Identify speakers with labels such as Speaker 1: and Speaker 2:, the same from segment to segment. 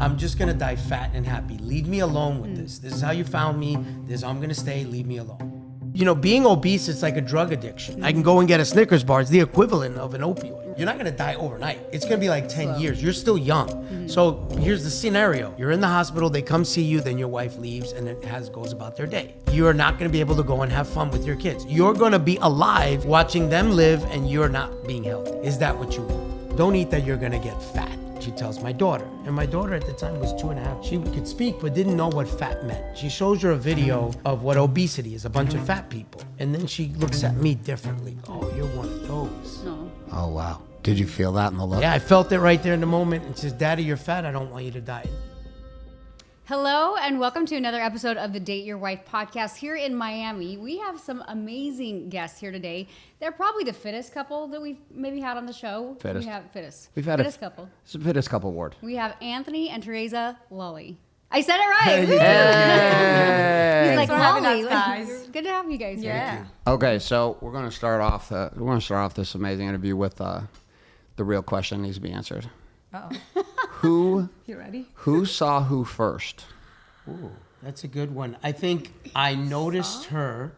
Speaker 1: I'm just gonna die fat and happy. Leave me alone with this. This is how you found me. This is how I'm gonna stay. Leave me alone. You know, being obese, it's like a drug addiction. I can go and get a Snickers bar. It's the equivalent of an opioid. You're not gonna die overnight. It's gonna be like 10 years. You're still young. So here's the scenario. You're in the hospital, they come see you, then your wife leaves and it goes about their day. You're not gonna be able to go and have fun with your kids. You're gonna be alive watching them live and you're not being healthy. Is that what you want? Don't eat that, you're gonna get fat. She tells my daughter, and my daughter at the time was 2.5. She could speak, but didn't know what fat meant. She shows her a video of what obesity is, a bunch of fat people. And then she looks at me differently. Oh, you're one of those.
Speaker 2: No.
Speaker 3: Oh, wow. Did you feel that in the look?
Speaker 1: Yeah, I felt it right there in the moment. And says, Daddy, you're fat. I don't want you to diet.
Speaker 2: Hello and welcome to another episode of the Date Your Wife podcast here in Miami. We have some amazing guests here today. They're probably the fittest couple that we've maybe had on the show.
Speaker 3: Fittest.
Speaker 2: We have fittest.
Speaker 3: We've had
Speaker 2: fittest couple.
Speaker 3: It's a fittest couple award.
Speaker 2: We have Anthony and Tereza Lolli. I said it right.
Speaker 3: Hey.
Speaker 2: He's like,
Speaker 4: Thanks for having
Speaker 2: Lolli.
Speaker 4: us, guys.
Speaker 2: Good to have you guys here.
Speaker 4: Yeah.
Speaker 3: Okay, so we're going to start off this amazing interview with the real question needs to be answered.
Speaker 4: Uh-oh.
Speaker 3: Who
Speaker 4: You ready?
Speaker 3: who saw who first?
Speaker 1: Ooh, that's a good one. I think I noticed her.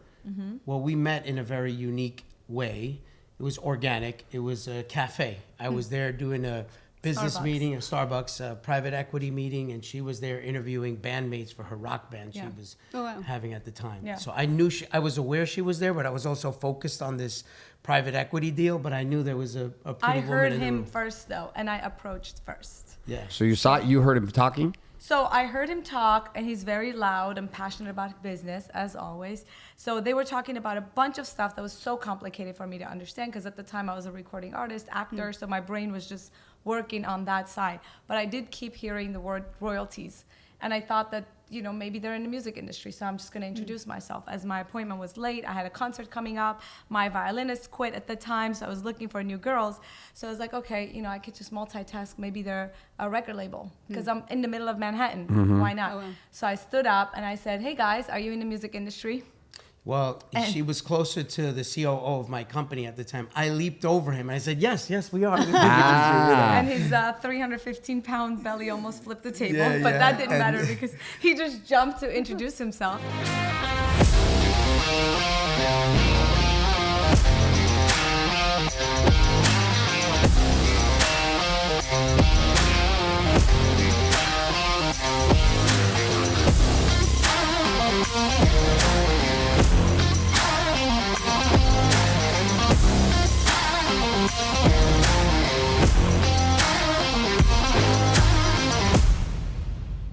Speaker 1: Well, we met in a very unique way. It was organic. It was a cafe. I was there doing a business
Speaker 4: Starbucks.
Speaker 1: meeting, a Starbucks private equity meeting, and she was there interviewing bandmates for her rock band she
Speaker 4: Yeah.
Speaker 1: was
Speaker 2: Oh, wow.
Speaker 1: having at the time.
Speaker 4: Yeah.
Speaker 1: So I knew I was aware she was there, but I was also focused on this private equity deal. But I knew there was a pretty
Speaker 4: I
Speaker 1: woman
Speaker 4: heard
Speaker 1: in the
Speaker 4: him
Speaker 1: room.
Speaker 4: first though, and I approached first.
Speaker 1: Yeah.
Speaker 3: So you heard him talking?
Speaker 4: So I heard him talk, and he's very loud and passionate about business, as always. So they were talking about a bunch of stuff that was so complicated for me to understand, because at the time I was a recording artist, actor, so my brain was just working on that side. But I did keep hearing the word royalties, and I thought that, you know, maybe they're in the music industry, so I'm just going to introduce myself. As my appointment was late, I had a concert coming up. My violinist quit at the time, so I was looking for new girls. So I was like, okay, you know, I could just multitask. Maybe they're a record label, because I'm in the middle of Manhattan. Why not?
Speaker 2: Oh, wow.
Speaker 4: So I stood up and I said, hey guys, are you in the music industry?
Speaker 1: Well, she was closer to the COO of my company at the time. I leaped over him. I said, yes, we are.
Speaker 4: And his 315-pound belly almost flipped the table,
Speaker 1: Yeah,
Speaker 4: but
Speaker 1: yeah.
Speaker 4: that didn't
Speaker 1: And-
Speaker 4: matter because he just jumped to introduce himself.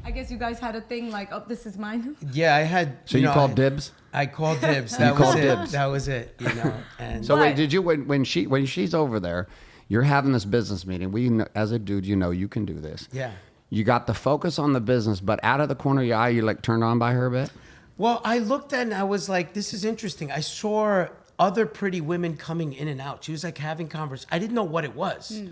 Speaker 4: I guess you guys had a thing like, oh, this is mine.
Speaker 1: Yeah, I had.
Speaker 3: So you
Speaker 1: know,
Speaker 3: called dibs?
Speaker 1: I called dibs. That was
Speaker 3: called
Speaker 1: it.
Speaker 3: dibs.
Speaker 1: That was it. You know. And
Speaker 3: So
Speaker 4: But-
Speaker 3: wait, did you when she's over there, you're having this business meeting. As a dude, you know you can do this.
Speaker 1: yeah.
Speaker 3: You got the focus on the business, but out of the corner of your eye, you like turned on by her a bit?
Speaker 1: Well, I looked at it and I was like, this is interesting. I saw other pretty women coming in and out. She was like having conversations. I didn't know what it was.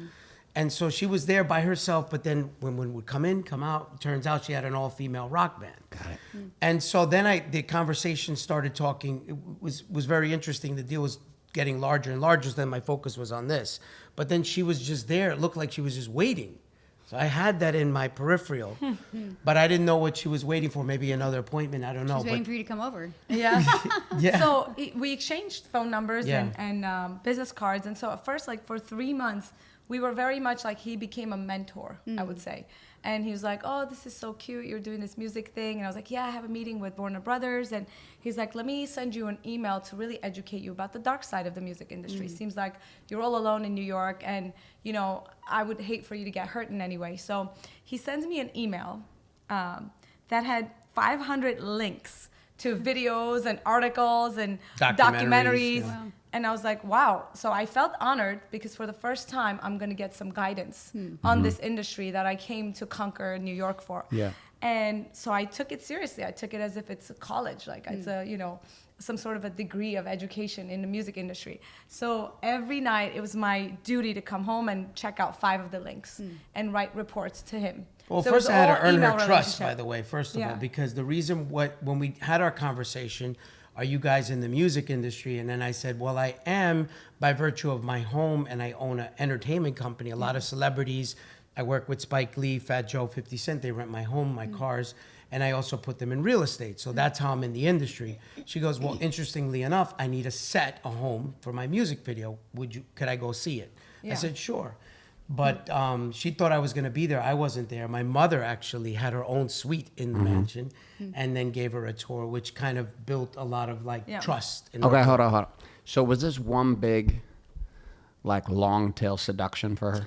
Speaker 1: And so she was there by herself, but then when women would come in, come out, turns out she had an all-female rock band.
Speaker 3: Got it.
Speaker 1: And so then the conversation started talking. It was very interesting. The deal was getting larger and larger, so then my focus was on this. But then she was just there. It looked like she was just waiting. So I had that in my peripheral, but I didn't know what she was waiting for. Maybe another appointment. I don't know.
Speaker 2: She's waiting
Speaker 1: But
Speaker 2: for you to come over.
Speaker 4: Yeah.
Speaker 1: yeah.
Speaker 4: So we exchanged phone numbers
Speaker 1: Yeah.
Speaker 4: and business cards. And so at first, like for 3 months, we were very much like he became a mentor, I would say. And he was like, oh, this is so cute. You're doing this music thing. And I was like, yeah, I have a meeting with Warner Brothers. And he's like, let me send you an email to really educate you about the dark side of the music industry. Seems like you're all alone in New York. And, you know, I would hate for you to get hurt in any way. So he sends me an email that had 500 links to videos and articles and documentaries.
Speaker 1: Yeah.
Speaker 2: Wow.
Speaker 4: And I was like, wow. So I felt honored because for the first time, I'm going to get some guidance on this industry that I came to conquer New York for.
Speaker 3: Yeah.
Speaker 4: And so I took it seriously. I took it as if it's a college, like it's a, you know, some sort of a degree of education in the music industry. So every night it was my duty to come home and check out 5 of the links and write reports to him.
Speaker 1: Well,
Speaker 4: So it was
Speaker 1: first I had to
Speaker 4: all
Speaker 1: earn
Speaker 4: email
Speaker 1: her trust,
Speaker 4: relationship.
Speaker 1: by the way, first of
Speaker 4: Yeah.
Speaker 1: all, because the reason when we had our conversation, are you guys in the music industry? And then I said, well, I am by virtue of my home and I own an entertainment company. A lot of celebrities I work with Spike Lee, Fat Joe, 50 Cent. They rent my home, my cars, and I also put them in real estate. So that's how I'm in the industry. She goes, well, interestingly enough, I need a home for my music video. Could I go see it?
Speaker 4: Yeah.
Speaker 1: I said, sure. But she thought I was going to be there. I wasn't there. My mother actually had her own suite in the mansion and then gave her a tour, which kind of built a lot of trust.
Speaker 3: Okay, hold on. So was this one big, long tail seduction for her?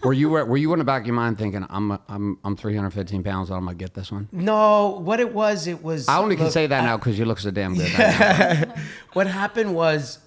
Speaker 3: Were you in the back of your mind thinking, I'm 315 pounds, I'm gonna get this one?
Speaker 1: No, what it was.
Speaker 3: I only can say that now because you look so damn good.
Speaker 1: What happened was,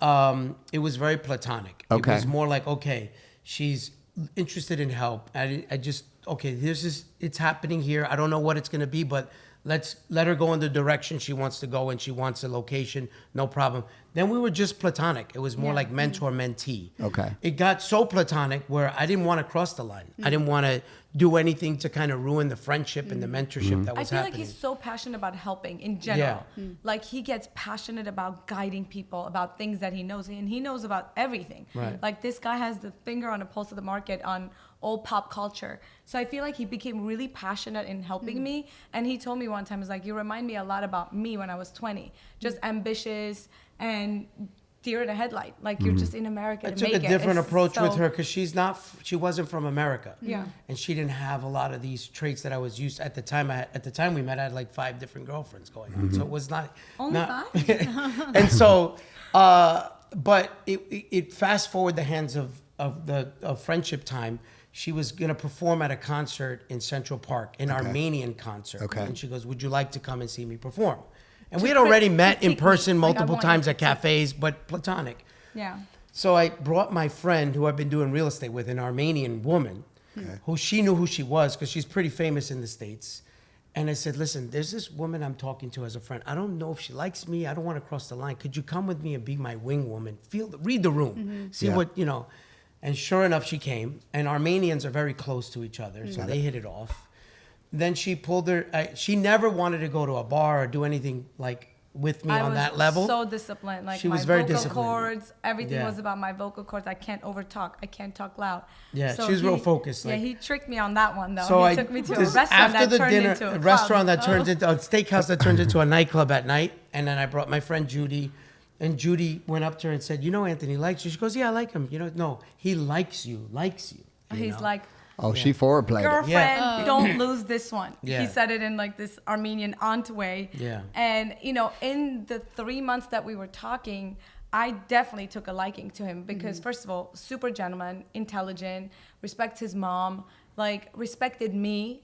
Speaker 1: it was very platonic.
Speaker 3: Okay.
Speaker 1: It was more like, okay, she's interested in help. I just, okay, it's happening here. I don't know what it's going to be, but let's let her go in the direction she wants to go, and she wants a location, no problem. Then we were just platonic. It was more like mentor-mentee.
Speaker 3: Okay.
Speaker 1: It got so platonic where I didn't want to cross the line. I didn't want to do anything to kind of ruin the friendship and the mentorship that was
Speaker 4: I feel
Speaker 1: happening.
Speaker 4: like he's so passionate about helping in general.
Speaker 1: Yeah.
Speaker 4: Like he gets passionate about guiding people, about things that he knows, and he knows about everything.
Speaker 1: Right.
Speaker 4: Like this guy has the finger on the pulse of the market on all pop culture. So I feel like he became really passionate in helping me. And he told me one time, he's like, you remind me a lot about me when I was 20, just ambitious and deer in a headlight. Like you're just in America
Speaker 1: I
Speaker 4: to
Speaker 1: took
Speaker 4: make
Speaker 1: a
Speaker 4: it.
Speaker 1: different
Speaker 4: It's
Speaker 1: approach with
Speaker 4: so-
Speaker 1: her because she wasn't from America.
Speaker 4: Yeah.
Speaker 1: And she didn't have a lot of these traits that I was used to. At the time we met, I had like 5 different girlfriends going on. So it was not.
Speaker 4: Only 5?
Speaker 1: And so, but it fast forward the hands of friendship time. She was going to perform at a concert in Central Park, an Armenian concert.
Speaker 3: Okay.
Speaker 1: And she goes, would you like to come and see me perform? And we had already met in
Speaker 4: critique me.
Speaker 1: person
Speaker 4: Like, I
Speaker 1: multiple
Speaker 4: want you
Speaker 1: times
Speaker 4: to
Speaker 1: at cafes, but platonic.
Speaker 4: Yeah.
Speaker 1: So I brought my friend who I've been doing real estate with, an Armenian woman, who she knew who she was because she's pretty famous in the States. And I said, listen, there's this woman I'm talking to as a friend. I don't know if she likes me. I don't want to cross the line. Could you come with me and be my wing woman? Read the room, see what, And sure enough, she came. And Armenians are very close to each other, so they hit it off. Then she pulled she never wanted to go to a bar or do anything with me on that level.
Speaker 4: So disciplined. Like
Speaker 1: She
Speaker 4: my
Speaker 1: was very
Speaker 4: vocal
Speaker 1: disciplined.
Speaker 4: cords, everything
Speaker 1: Yeah.
Speaker 4: was about my vocal cords. I can't overtalk. I can't talk loud.
Speaker 1: Yeah,
Speaker 4: So
Speaker 1: she was real focused.
Speaker 4: Yeah, he tricked me on that one though.
Speaker 1: So
Speaker 4: He took me to a restaurant that turned into a club.
Speaker 1: restaurant that turns into a steakhouse that turns into a nightclub at night. And then I brought my friend Judy, and Judy went up to her and said, Anthony likes you. She goes, yeah, I like him. No, he likes you.
Speaker 4: He's like,
Speaker 3: Oh, she forward played it.
Speaker 4: girlfriend, don't lose this one.
Speaker 1: Yeah.
Speaker 4: He said it in like this Armenian aunt way.
Speaker 1: Yeah.
Speaker 4: And, in the 3 months that we were talking, I definitely took a liking to him because, first of all, super gentleman, intelligent, respects his mom, respected me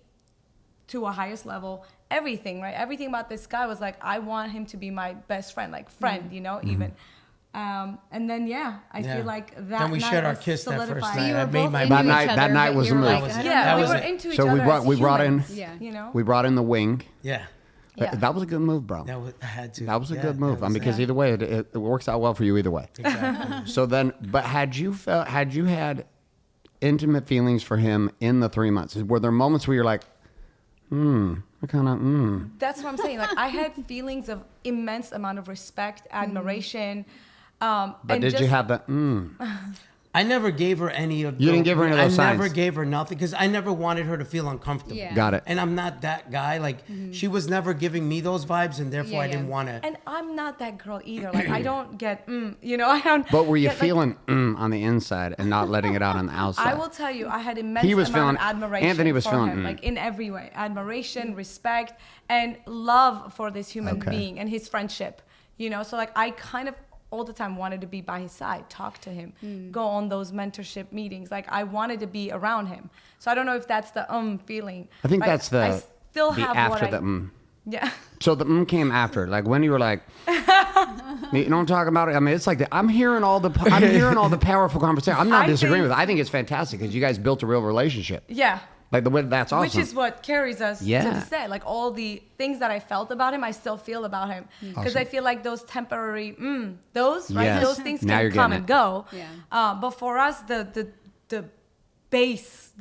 Speaker 4: to a highest level. Everything, right? Everything about this guy was like, I want him to be my best friend, even. And then, I feel like that
Speaker 1: Then we
Speaker 4: night
Speaker 1: shared our
Speaker 4: was
Speaker 1: kiss that first
Speaker 4: solidified.
Speaker 1: night.
Speaker 2: You
Speaker 1: I
Speaker 2: were
Speaker 1: made
Speaker 2: both
Speaker 1: my
Speaker 2: into
Speaker 3: That
Speaker 2: each
Speaker 3: night-
Speaker 2: other,
Speaker 3: that night
Speaker 2: but
Speaker 3: was
Speaker 2: you were
Speaker 3: the
Speaker 2: like,
Speaker 3: move.
Speaker 4: Yeah,
Speaker 1: That
Speaker 4: we
Speaker 1: was
Speaker 4: were
Speaker 1: it.
Speaker 4: into each
Speaker 3: So
Speaker 4: other.
Speaker 3: we brought in
Speaker 2: Yeah.
Speaker 3: we brought in the wing.
Speaker 1: Yeah.
Speaker 4: Yeah.
Speaker 3: That was a good move, bro.
Speaker 1: I had to.
Speaker 3: That was a
Speaker 1: Yeah,
Speaker 3: good move.
Speaker 1: that was
Speaker 3: Because
Speaker 1: it.
Speaker 3: either way, it works out well for you either way.
Speaker 1: Exactly.
Speaker 3: So then, but had you had intimate feelings for him in the 3 months? Were there moments where you're like, I kind of,
Speaker 4: That's what I'm saying. Like I had feelings of immense amount of respect, admiration.
Speaker 3: But
Speaker 4: and
Speaker 3: did you
Speaker 4: just-
Speaker 3: have the,
Speaker 1: I never gave her any of.
Speaker 3: You didn't give her any of those
Speaker 1: I never
Speaker 3: signs.
Speaker 1: gave her nothing because I never wanted her to feel uncomfortable.
Speaker 2: Yeah.
Speaker 3: Got it.
Speaker 1: And I'm not that guy. She was never giving me those vibes, and therefore
Speaker 2: Yeah,
Speaker 1: I didn't
Speaker 2: yeah.
Speaker 1: want to.
Speaker 4: And I'm not that girl either. Like I don't get, I don't.
Speaker 3: but were you
Speaker 4: get,
Speaker 3: feeling on the inside and not letting it out on the outside?
Speaker 4: I will tell you, I had immense
Speaker 3: He was
Speaker 4: amount of
Speaker 3: feeling-
Speaker 4: admiration
Speaker 3: Anthony was
Speaker 4: for
Speaker 3: feeling,
Speaker 4: him, like in every way, admiration, respect, and love for this human
Speaker 3: Okay.
Speaker 4: being and his friendship. So like I kind of all the time wanted to be by his side, talk to him, go on those mentorship meetings. Like I wanted to be around him. So I don't know if that's the feeling.
Speaker 3: I think
Speaker 4: Like,
Speaker 3: that's
Speaker 4: I still
Speaker 3: the
Speaker 4: have
Speaker 3: after
Speaker 4: what
Speaker 3: the
Speaker 4: Yeah.
Speaker 3: So the came after, like when you were like, you know what I'm talking about? I mean, it's like I'm hearing all the powerful conversation. I'm not
Speaker 4: I
Speaker 3: disagreeing
Speaker 4: think-
Speaker 3: with it. I think it's fantastic because you guys built a real relationship.
Speaker 4: Yeah.
Speaker 3: Like the way that's awesome.
Speaker 4: Which is what carries us
Speaker 3: Yeah.
Speaker 4: to this day. Like all the things that I felt about him, I still feel about him. Because I feel like those temporary, those, right?
Speaker 3: Yes.
Speaker 4: Those things
Speaker 3: Now
Speaker 4: can
Speaker 3: you're
Speaker 4: come
Speaker 3: getting
Speaker 4: and go.
Speaker 2: Yeah.
Speaker 4: But for us, the base,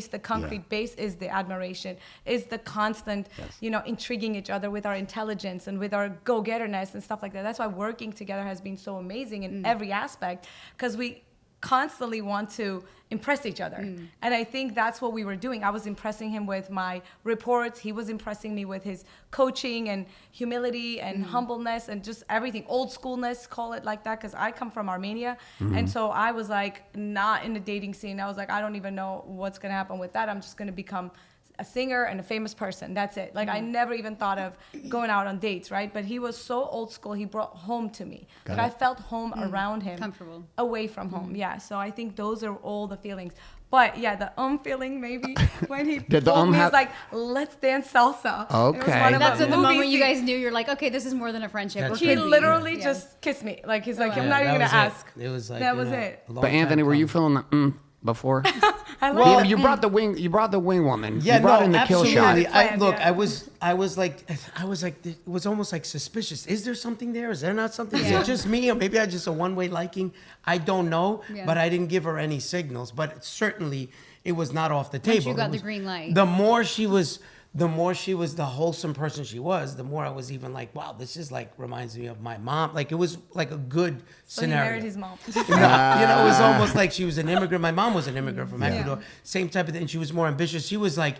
Speaker 4: the concrete
Speaker 3: Yeah.
Speaker 4: base is the admiration, is the constant, intriguing each other with our intelligence and with our go-getterness and stuff like that. That's why working together has been so amazing in every aspect because we constantly want to impress each other. And I think that's what we were doing. I was impressing him with my reports. He was impressing me with his coaching and humility and humbleness and just everything, old schoolness, call it like that, because I come from Armenia. And so I was like not in the dating scene. I was like, I don't even know what's going to happen with that. I'm just going to become a singer and a famous person. That's it. Like I never even thought of going out on dates, right? But he was so old school. He brought home to me. Like I felt home around him,
Speaker 2: comfortable,
Speaker 4: away from home. Yeah. So I think those are all the feelings. But yeah, the feeling maybe when he told me, he's like, let's dance salsa.
Speaker 3: Okay.
Speaker 2: That's the moment you guys knew you're like, okay, this is more than a friendship.
Speaker 4: He literally just kissed me. Like he's like, I'm not even gonna ask.
Speaker 1: It was like
Speaker 4: that was it.
Speaker 3: But Anthony, were you feeling the before?
Speaker 4: I
Speaker 3: You brought the wing. You brought the wing woman.
Speaker 1: Yeah,
Speaker 3: you brought in the
Speaker 1: absolutely.
Speaker 3: kill shot.
Speaker 1: I was like, it was almost like suspicious. Is there something there? Is there not something? Is it just me, or maybe I just a one-way liking? I don't know, but I didn't give her any signals. But certainly, it was not off the table.
Speaker 2: Once you got the green light.
Speaker 1: The more she was the wholesome person she was, the more I was even like, wow, this is like reminds me of my mom. Like it was like a good scenario.
Speaker 4: He married his mom.
Speaker 1: It was almost like she was an immigrant. My mom was an immigrant from Ecuador. Same type of thing. She was more ambitious. She was like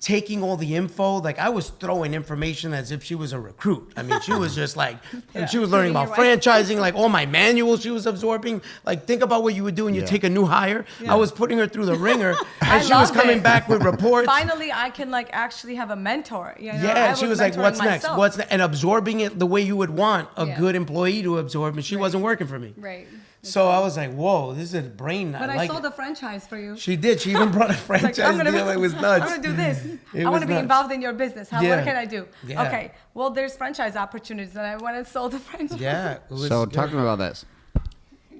Speaker 1: taking all the info. Like I was throwing information as if she was a recruit. I mean, she was just like, and she was learning about franchising, like all my manuals she was absorbing. Like think about what you would do when you take a new hire. I was putting her through the ringer and she was coming back with reports.
Speaker 4: Finally, I can like actually have a mentor. You know?
Speaker 1: Yeah, and she was like, what's next?
Speaker 4: Myself.
Speaker 1: What's next? And absorbing it the way you would want a good employee to absorb. And she wasn't working for me.
Speaker 2: Right.
Speaker 1: So I was like, whoa, this is a brain.
Speaker 4: But I sold the franchise for you.
Speaker 1: She did. She even brought a franchise deal. It was nuts.
Speaker 4: I'm going to do this. I want to be involved in your business. What can I do?
Speaker 1: Yeah.
Speaker 4: Okay. Well, there's franchise opportunities, and I went and sold the franchise.
Speaker 1: Yeah.
Speaker 3: So talking about this,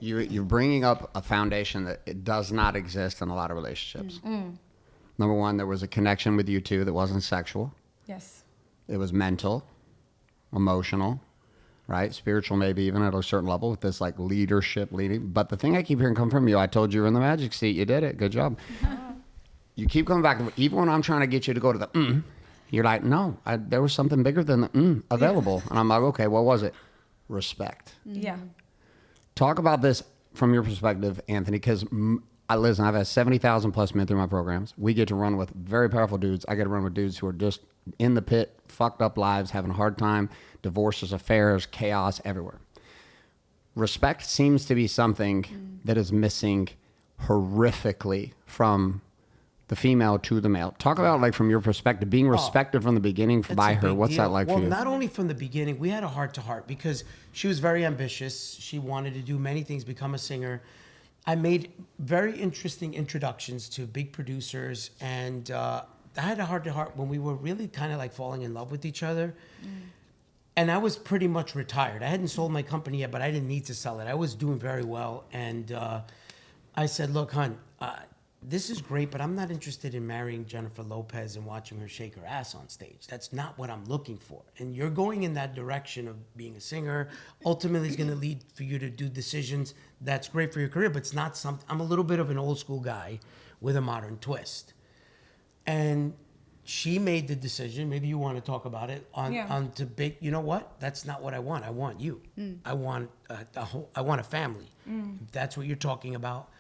Speaker 3: you're bringing up a foundation that it does not exist in a lot of relationships. Number one, there was a connection with you two that wasn't sexual.
Speaker 4: Yes.
Speaker 3: It was mental, emotional, right? Spiritual, maybe even at a certain level with this like leading. But the thing I keep hearing come from you, I told you were in the magic seat. You did it. Good job. You keep coming back. Even when I'm trying to get you to go to the you're like, no, there was something bigger than the available. And I'm like, okay, what was it? Respect.
Speaker 4: Yeah.
Speaker 3: Talk about this from your perspective, Anthony, because listen, I've had 70,000 plus men through my programs. We get to run with very powerful dudes. I get to run with dudes who are just in the pit, fucked up lives, having a hard time, divorces, affairs, chaos everywhere. Respect seems to be something that is missing horrifically from the female to the male. Talk about, like, from your perspective, being respected from the beginning by her. What's that like for you?
Speaker 1: Well, not only from the beginning, we had a heart-to-heart because she was very ambitious. She wanted to do many things, become a singer. I made very interesting introductions to big producers, and I had a heart-to-heart when we were really kind of like falling in love with each other. And I was pretty much retired. I hadn't sold my company yet, but I didn't need to sell it. I was doing very well. And I said, look, hon, this is great, but I'm not interested in marrying Jennifer Lopez and watching her shake her ass on stage. That's not what I'm looking for. And you're going in that direction of being a singer. Ultimately, it's going to lead for you to do decisions. That's great for your career, but it's not something. I'm a little bit of an old school guy with a modern twist. And she made the decision, maybe you want to talk about it, on to big, you know what? That's not what I want. I want you. I want I want a family. If that's what you're talking about.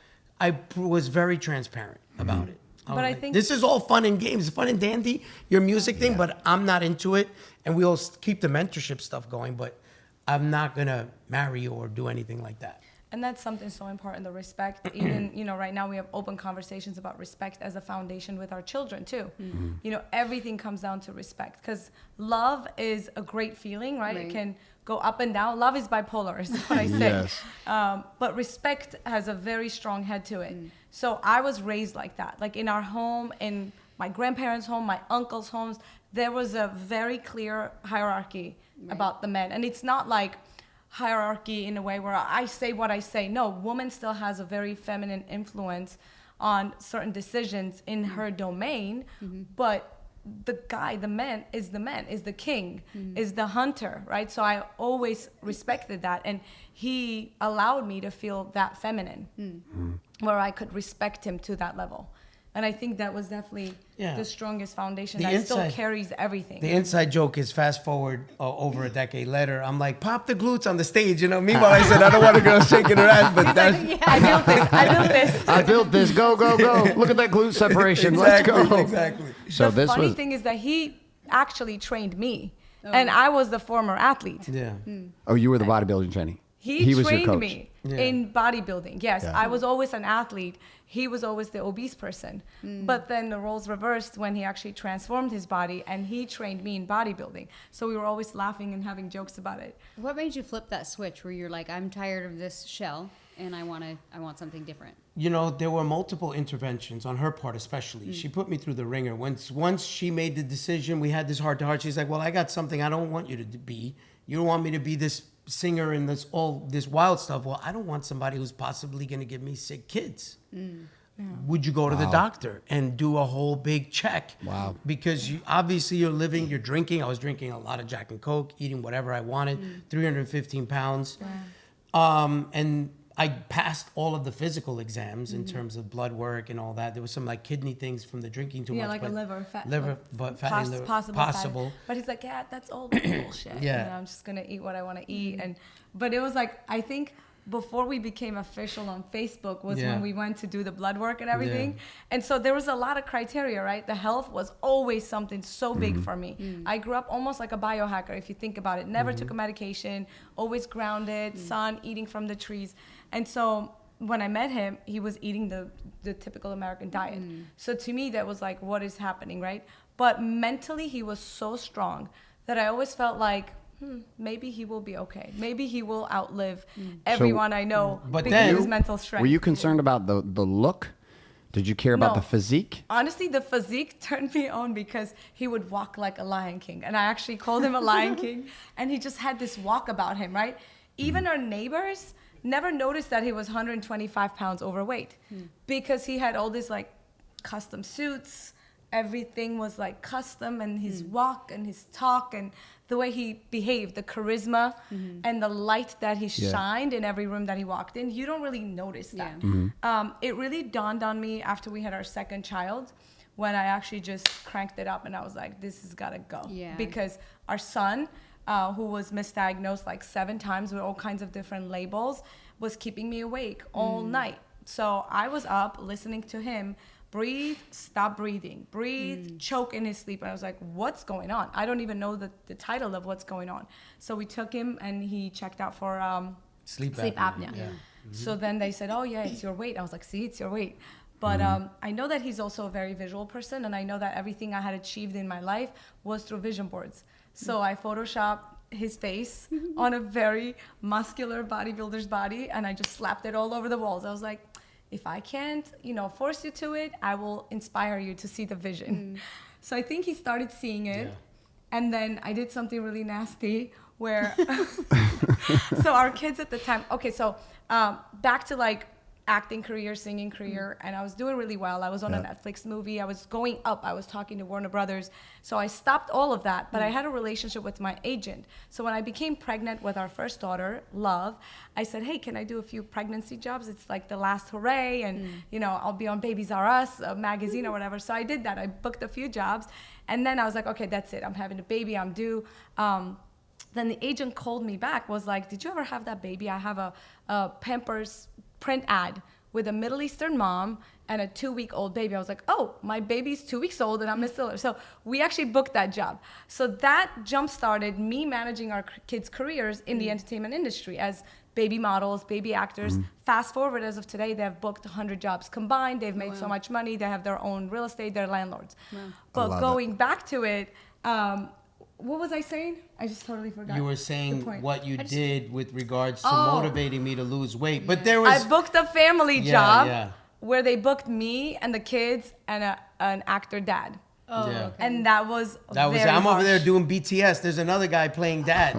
Speaker 1: I was very transparent about it.
Speaker 4: But I think
Speaker 1: this is all fun and games, fun and dandy, your music thing, but I'm not into it. And we'll keep the mentorship stuff going, but I'm not going to marry you or do anything like that.
Speaker 4: And that's something so important, the respect. Even, right now we have open conversations about respect as a foundation with our children too. Everything comes down to respect, because love is a great feeling, right? It can go up and down. Love is bipolar, is what I say.
Speaker 3: Yes.
Speaker 4: But respect has a very strong head to it. So I was raised like that. Like in our home, in my grandparents' home, my uncles' homes, there was a very clear hierarchy about the men. And it's not like hierarchy in a way where I say what I say. No, woman still has a very feminine influence on certain decisions in her domain, but the guy, the man, is the king, is the hunter, right? So I always respected that, and he allowed me to feel that feminine, where I could respect him to that level. And I think that was definitely
Speaker 1: Yeah.
Speaker 4: the strongest foundation
Speaker 1: The
Speaker 4: that still
Speaker 1: inside-
Speaker 4: carries everything.
Speaker 1: The inside joke is fast forward over a decade later. I'm like, pop the glutes on the stage, you know. Meanwhile, I said, I don't want a girl shaking her ass, but that's
Speaker 4: I built this.
Speaker 3: I built this. Go, go, go. Look at that glute separation. Let's go.
Speaker 1: Exactly.
Speaker 3: So
Speaker 4: The
Speaker 3: this
Speaker 4: funny
Speaker 3: was.
Speaker 4: thing is that he actually trained me, and I was the former athlete.
Speaker 1: Yeah.
Speaker 3: Oh, you were the bodybuilding training.
Speaker 4: He
Speaker 3: was your
Speaker 4: trained
Speaker 3: coach.
Speaker 4: me
Speaker 1: Yeah.
Speaker 4: in bodybuilding. Yes,
Speaker 3: Yeah.
Speaker 4: I was always an athlete. He was always the obese person. But then the roles reversed when he actually transformed his body and he trained me in bodybuilding. So we were always laughing and having jokes about it.
Speaker 2: What made you flip that switch where you're like, I'm tired of this shell and I want something different?
Speaker 1: You know, there were multiple interventions on her part, especially. She put me through the ringer. Once she made the decision, we had this heart to heart. She's like, well, I got something I don't want you to be. You don't want me to be this singer and this wild stuff. Well, I don't want somebody who's possibly going to give me sick kids. Would you go to the doctor and do a whole big check?
Speaker 3: Wow.
Speaker 1: Because obviously you're drinking. I was drinking a lot of Jack and Coke, eating whatever I wanted, 315 pounds. And I passed all of the physical exams in terms of blood work and all that. There was some like kidney things from the drinking too much.
Speaker 4: Yeah, like a
Speaker 1: but
Speaker 4: liver fat.
Speaker 1: but fatty liver.
Speaker 4: Possible. But he's like, yeah, that's all bullshit.
Speaker 1: Yeah.
Speaker 4: You know, I'm just gonna eat what I want to eat. But it was like, I think before we became official on Facebook was
Speaker 1: Yeah.
Speaker 4: when we went to do the blood work and everything.
Speaker 1: Yeah.
Speaker 4: And so there was a lot of criteria, right? The health was always something so big for me. I grew up almost like a biohacker, if you think about it. Never took a medication, always grounded, sun, eating from the trees. And so when I met him, he was eating the typical American diet. So to me, that was like, what is happening, right? But mentally, he was so strong that I always felt like, maybe he will be okay. Maybe he will outlive everyone I know
Speaker 1: But
Speaker 4: because
Speaker 1: then-
Speaker 4: of his mental strength.
Speaker 3: Were you concerned about the look? Did you care about
Speaker 4: No.
Speaker 3: the physique?
Speaker 4: Honestly, the physique turned me on because he would walk like a Lion King. And I actually called him a Lion King. And he just had this walk about him, right? Even our neighbors never noticed that he was 125 pounds overweight because he had all these like custom suits. Everything was like custom, and his walk and his talk and the way he behaved, the charisma and the light that he shined in every room that he walked in. You don't really notice that. It really dawned on me after we had our second child when I actually just cranked it up and I was like, this has got to go.
Speaker 2: Yeah.
Speaker 4: Because our son, who was misdiagnosed like 7 times with all kinds of different labels, was keeping me awake all night. So I was up listening to him breathe, stop breathing, breathe, choke in his sleep. And I was like, what's going on? I don't even know the title of what's going on. So we took him and he checked out for
Speaker 1: Sleep
Speaker 4: apnea.
Speaker 1: Yeah.
Speaker 4: So then they said, oh yeah, it's your weight. I was like, see, it's your weight. But I know that he's also a very visual person, and I know that everything I had achieved in my life was through vision boards. So I photoshopped his face on a very muscular bodybuilder's body, and I just slapped it all over the walls. I was like, if I can't, force you to it, I will inspire you to see the vision. So I think he started seeing it.
Speaker 1: Yeah.
Speaker 4: And then I did something really nasty where, so our kids at the time, okay, so back to like acting career, singing career, and I was doing really well. I was on a Netflix movie. I was going up. I was talking to Warner Brothers. So I stopped all of that, but I had a relationship with my agent. So when I became pregnant with our first daughter, Love, I said, hey, can I do a few pregnancy jobs? It's like the last hooray, and I'll be on Babies R Us, a magazine or whatever. So I did that. I booked a few jobs, and then I was like, okay, that's it. I'm having a baby. I'm due. Then the agent called me back, was like, did you ever have that baby? I have a Pampers print ad with a Middle Eastern mom and a 2-week-old baby. I was like, oh, my baby's 2 weeks old and I'm still. So we actually booked that job. So that jump-started me managing our kids' careers in the entertainment industry as baby models, baby actors. Fast forward, as of today, they have booked 100 jobs combined. They've made so much money. They have their own real estate. They're landlords. But going back to it, what was I saying? I just totally forgot.
Speaker 1: You were
Speaker 4: the
Speaker 1: saying
Speaker 4: point.
Speaker 1: what you did with regards to
Speaker 4: Oh.
Speaker 1: motivating me to lose weight. But there was...
Speaker 4: I booked a family
Speaker 1: Yeah,
Speaker 4: job
Speaker 1: yeah.
Speaker 4: where they booked me and the kids and an actor dad.
Speaker 2: Oh,
Speaker 1: Yeah.
Speaker 2: okay.
Speaker 4: And that was
Speaker 1: I'm
Speaker 4: very
Speaker 1: over there
Speaker 4: harsh.
Speaker 1: doing BTS. There's another guy playing dad.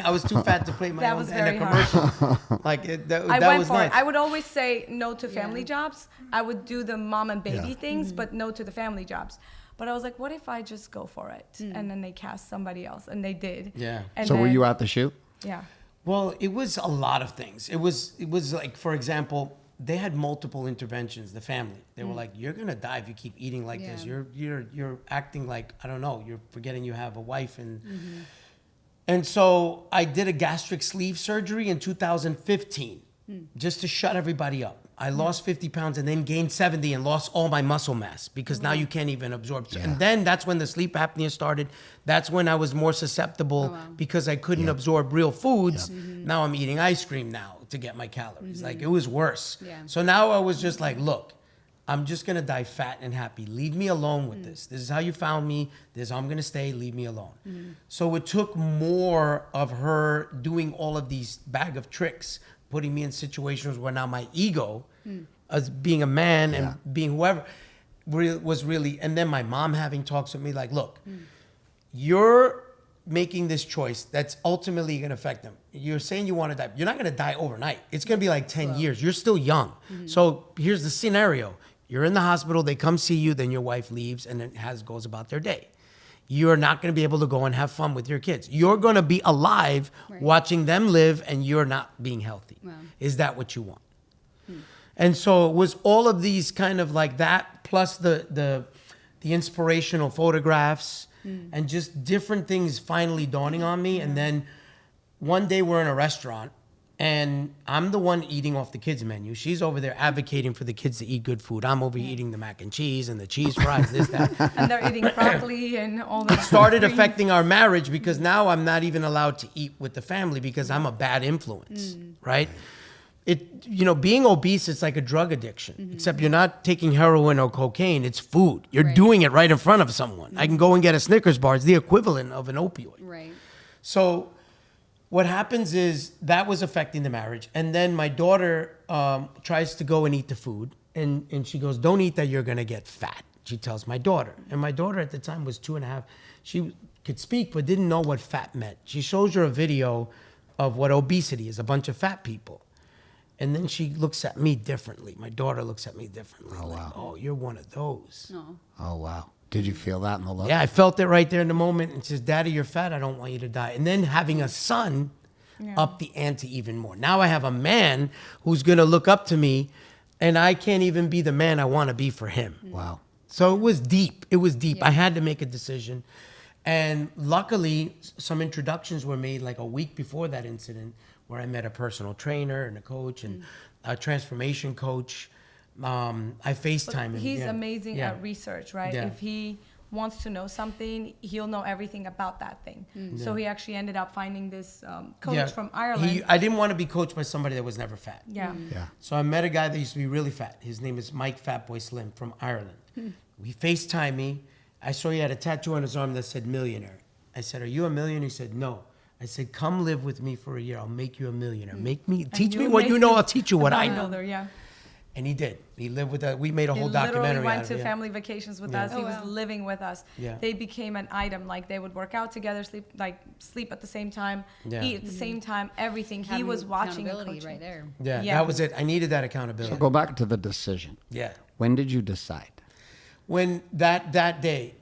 Speaker 1: I was too fat to play my
Speaker 4: That
Speaker 1: own
Speaker 4: was
Speaker 1: in a
Speaker 4: very
Speaker 1: commercial. Like
Speaker 4: I
Speaker 1: that
Speaker 4: went
Speaker 1: was
Speaker 4: for
Speaker 1: nuts.
Speaker 4: it. I would always say no to family
Speaker 2: Yeah.
Speaker 4: jobs. I would do the mom and baby
Speaker 3: Yeah.
Speaker 4: things, but no to the family jobs. But I was like, what if I just go for it? And then they cast somebody else, and they did.
Speaker 1: Yeah.
Speaker 4: And
Speaker 3: So were
Speaker 4: then-
Speaker 3: you out the shoot?
Speaker 4: Yeah.
Speaker 1: Well, it was a lot of things. It was like, for example, they had multiple interventions, the family. They were like, you're going to die if you keep eating like this. You're acting like, I don't know, you're forgetting you have a wife. And so I did a gastric sleeve surgery in 2015 just to shut everybody up. I lost 50 pounds and then gained 70 and lost all my muscle mass because now you can't even absorb. And then that's when the sleep apnea started. That's when I was more susceptible because I couldn't absorb real foods. Now I'm eating ice cream now to get my calories. Like, it was worse. So now I was just like, look, I'm just going to die fat and happy. Leave me alone with this. This is how you found me. This is how I'm going to stay. Leave me alone. So it took more of her doing all of these bag of tricks, putting me in situations where now my ego, as being a man and being whoever, was really, and then my mom having talks with me like, look, you're making this choice that's ultimately going to affect them. You're saying you want to die. You're not going to die overnight. It's going to be like 10 years. You're still young. So here's the scenario. You're in the hospital. They come see you. Then your wife leaves and then goes about their day. You're not going to be able to go and have fun with your kids. You're going to be alive watching them live and you're not being healthy. Wow. Is that what you want? And so it was all of these kind of like that, plus the inspirational photographs and just different things finally dawning on me. And then one day we're in a restaurant and I'm the one eating off the kids' menu. She's over there advocating for the kids to eat good food. I'm over eating the mac and cheese and the cheese fries, this, that.
Speaker 4: And they're eating broccoli and all that.
Speaker 1: It started affecting our marriage because now I'm not even allowed to eat with the family because I'm a bad influence, right? Being obese, it's like a drug addiction, except you're not taking heroin or cocaine. It's food. You're doing it right in front of someone. I can go and get a Snickers bar. It's the equivalent of an opioid.
Speaker 2: Right.
Speaker 1: So what happens is that was affecting the marriage. And then my daughter tries to go and eat the food. And she goes, don't eat that, you're going to get fat. She tells my daughter. And my daughter at the time was 2.5. She could speak, but didn't know what fat meant. She shows her a video of what obesity is, a bunch of fat people. And then she looks at me differently. My daughter looks at me differently.
Speaker 3: Oh,
Speaker 1: like,
Speaker 3: wow.
Speaker 1: oh, you're one of those.
Speaker 2: No.
Speaker 3: Oh, wow. Did you feel that in the look?
Speaker 1: Yeah, I felt it right there in the moment. And she says, Daddy, you're fat. I don't want you to die. And then having a son up the ante even more. Now I have a man who's going to look up to me and I can't even be the man I want to be for him.
Speaker 3: Wow.
Speaker 1: So it was deep. It was deep.
Speaker 2: Yeah.
Speaker 1: I had to make a decision. And luckily, some introductions were made like a week before that incident where I met a personal trainer and a coach and a transformation coach. I FaceTime him.
Speaker 4: He's amazing at research, right?
Speaker 1: Yeah.
Speaker 4: If he wants to know something, he'll know everything about that thing. So he actually ended up finding this coach from Ireland.
Speaker 1: I didn't want to be coached by somebody that was never fat.
Speaker 4: Yeah.
Speaker 1: So I met a guy that used to be really fat. His name is Mike Fatboy Slim from Ireland. He FaceTimed me. I saw he had a tattoo on his arm that said millionaire. I said, are you a millionaire? He said, no. I said, come live with me for a year. I'll make you a millionaire. Teach me what you know. I'll teach you what I know.
Speaker 4: Yeah.
Speaker 1: And he did. He lived with us. We made a whole
Speaker 4: He
Speaker 1: documentary
Speaker 4: literally went
Speaker 1: out
Speaker 4: to
Speaker 1: of it.
Speaker 4: family vacations with us. He was living with us.
Speaker 1: Yeah.
Speaker 4: They became an item. Like they would work out together, sleep at the same time, eat at the same time, everything. He was watching and
Speaker 2: accountability
Speaker 4: coaching.
Speaker 2: right there.
Speaker 1: Yeah,
Speaker 4: Yeah.
Speaker 1: that was it. I needed that accountability.
Speaker 3: So go back to the decision.
Speaker 1: Yeah.
Speaker 3: When did you decide?
Speaker 1: When that day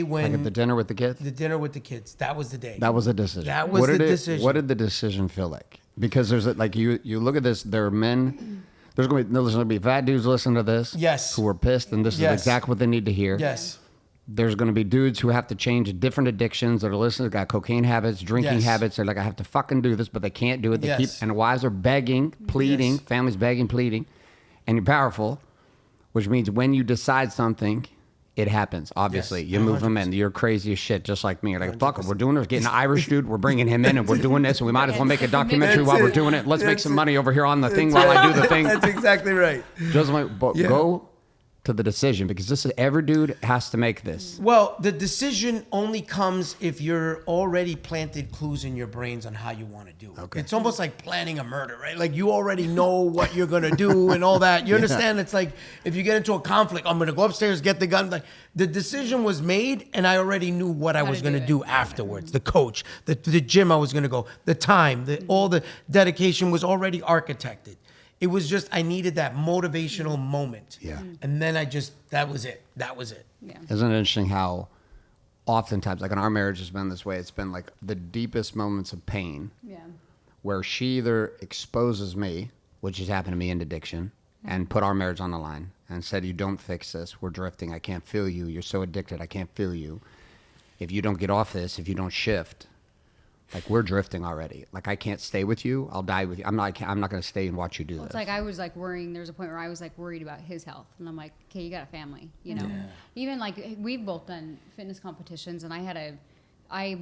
Speaker 1: when
Speaker 3: Like at the dinner with the kids?
Speaker 1: the dinner with the kids, that was the day.
Speaker 3: That was a decision.
Speaker 1: That was the decision.
Speaker 3: What did the decision feel like? Because there's like you look at this. There are men. There's going to be fat dudes listening to this.
Speaker 1: Yes.
Speaker 3: Who are pissed, and this is
Speaker 1: Yes.
Speaker 3: exactly what they need to hear.
Speaker 1: Yes.
Speaker 3: There's going to be dudes who have to change different addictions that are listening. Got cocaine habits, drinking
Speaker 1: Yes.
Speaker 3: habits. They're like, I have to fucking do this, but they can't do it. They
Speaker 1: Yes.
Speaker 3: and wives are begging, pleading,
Speaker 1: Yes.
Speaker 3: families begging, pleading, and you're powerful, which means when you decide something, it happens. Obviously,
Speaker 1: Yes,
Speaker 3: you move them in.
Speaker 1: 100%.
Speaker 3: You're crazy as shit, just like me. You're like, fuck it, we're doing this. Getting an Irish dude, we're bringing him in, and we're doing this, and we might as well make a documentary while we're doing it. Let's make some money over here on the thing while I do the thing.
Speaker 1: That's exactly right.
Speaker 3: Just like, but go to the decision, because this is every dude has to make this.
Speaker 1: Well, the decision only comes if you're already planted clues in your brains on how you want to do it.
Speaker 3: Okay.
Speaker 1: It's almost like planning a murder, right? Like you already know what you're going to do and all that. You understand? It's like if you get into a conflict, I'm going to go upstairs, get the gun. Like the decision was made and I already knew what I was going to do afterwards. The coach, the gym I was going to go, the time, all the dedication was already architected. It was just, I needed that motivational moment.
Speaker 3: Yeah.
Speaker 1: And then that was it. That was it.
Speaker 2: Yeah.
Speaker 3: Isn't it interesting how oftentimes, like in our marriage has been this way, it's been like the deepest moments of pain
Speaker 2: Yeah.
Speaker 3: where she either exposes me, which has happened to me in addiction, and put our marriage on the line and said, you don't fix this, we're drifting, I can't feel you, you're so addicted, I can't feel you. If you don't get off this, if you don't shift, like we're drifting already. Like I can't stay with you, I'll die with you. I'm not going to stay and watch you do this.
Speaker 2: It's like I was like worrying. There was a point where I was like worried about his health, and I'm like, okay, you got a family, you know. Yeah. Even like we've both done fitness competitions, and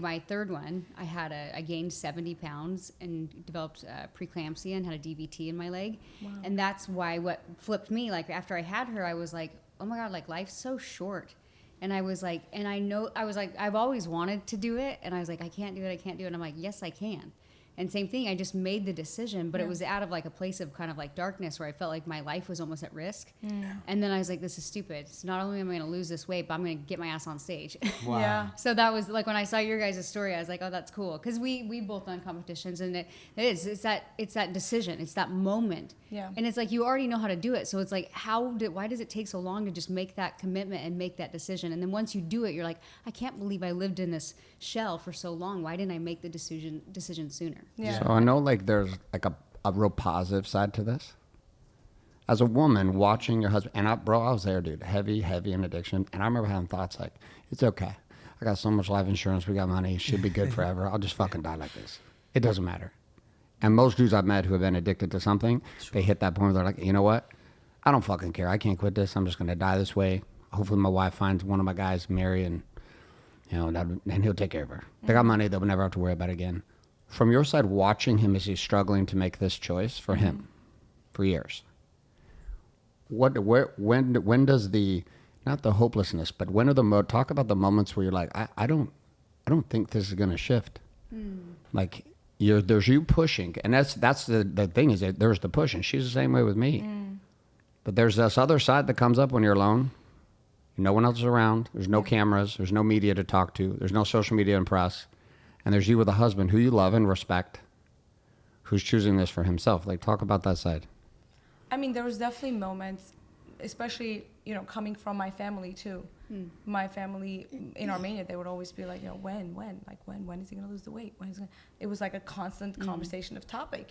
Speaker 2: my third one, I gained 70 pounds and developed preeclampsia and had a DVT in my leg. Wow. And that's why what flipped me, like after I had her, I was like, oh my God, like life's so short. And I was like, I've always wanted to do it. And I was like, I can't do it. And I'm like, yes, I can. And same thing, I just made the decision, but it was out of like a place of kind of like darkness where I felt like my life was almost at risk. Yeah. And then I was like, this is stupid. So not only am I going to lose this weight, but I'm going to get my ass on stage.
Speaker 3: Wow.
Speaker 4: Yeah.
Speaker 2: So that was like when I saw your guys' story, I was like, oh, that's cool. Because we both done competitions, and it's that decision. It's that moment.
Speaker 4: Yeah.
Speaker 2: And it's like you already know how to do it. So it's like, why does it take so long to just make that commitment and make that decision? And then once you do it, you're like, I can't believe I lived in this shell for so long. Why didn't I make the decision sooner?
Speaker 4: Yeah.
Speaker 3: So I know like there's like a real positive side to this. As a woman watching your husband, and I was there, dude, heavy in addiction. And I remember having thoughts like, it's okay. I got so much life insurance. We got money. Should be good forever. I'll just fucking die like this. It doesn't matter. And most dudes I've met who have been addicted to something, they hit that point where they're like, you know what? I don't fucking care. I can't quit this. I'm just going to die this way. Hopefully my wife finds one of my guys, marry, and and he'll take care of her. They got money. They'll never have to worry about it again. From your side, watching him as he's struggling to make this choice for him for years, when does not the hopelessness, but when are talk about the moments where you're like, I don't think this is going to shift. Like there's you pushing, and that's the thing is that there's the push, and she's the same way with me. But there's this other side that comes up when you're alone. No one else is around. There's no cameras. There's no media to talk to. There's no social media and press. And there's you with a husband who you love and respect, who's choosing this for himself. Like, talk about that side.
Speaker 4: I mean, there was definitely moments, especially, coming from my family too. My family in Armenia, they would always be like, when is he going to lose the weight? It was like a constant conversation of topic,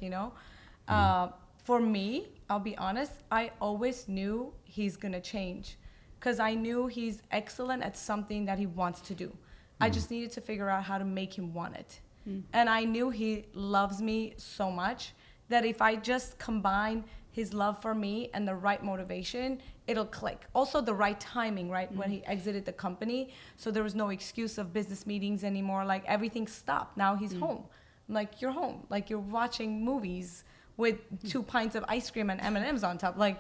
Speaker 4: For me, I'll be honest, I always knew he's going to change because I knew he's excellent at something that he wants to do. I just needed to figure out how to make him want it. And I knew he loves me so much that if I just combine his love for me and the right motivation, it'll click. Also the right timing, right? When he exited the company. So there was no excuse of business meetings anymore. Like everything stopped. Now he's home. I'm like, you're home. Like you're watching movies with 2 pints of ice cream and M&Ms on top. Like,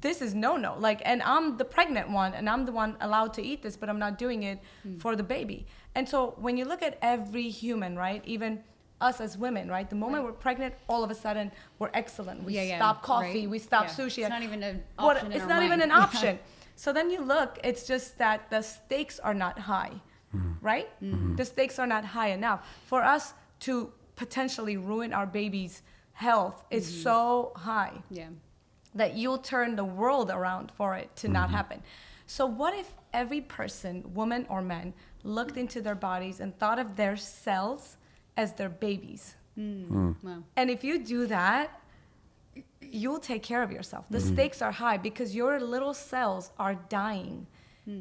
Speaker 4: this is no. Like, and I'm the pregnant one, and I'm the one allowed to eat this, but I'm not doing it for the baby. And so when you look at every human, right, even us as women, right, the moment we're pregnant, all of a sudden we're excellent. We stop coffee, we stop sushi.
Speaker 2: It's not even an option.
Speaker 4: It's not even an option. So then you look, it's just that the stakes are not high, right? The stakes are not high enough for us to potentially ruin our baby's health is so high that you'll turn the world around for it to not happen. So what if every person, woman or man, looked into their bodies and thought of their cells as their babies? Wow. And if you do that, you'll take care of yourself. The stakes are high because your little cells are dying.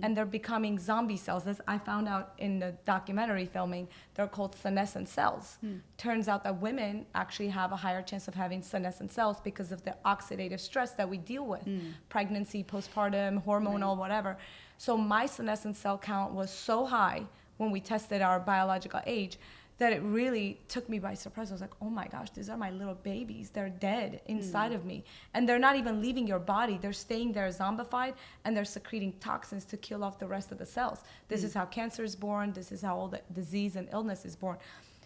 Speaker 4: And they're becoming zombie cells. As I found out in the documentary filming, they're called senescent cells. Turns out that women actually have a higher chance of having senescent cells because of the oxidative stress that we deal with. Pregnancy, postpartum, hormonal, whatever. So my senescent cell count was so high when we tested our biological age that it really took me by surprise. I was like, oh my gosh, these are my little babies. They're dead inside of me. And they're not even leaving your body. They're staying there zombified, and they're secreting toxins to kill off the rest of the cells. This is how cancer is born. This is how all the disease and illness is born.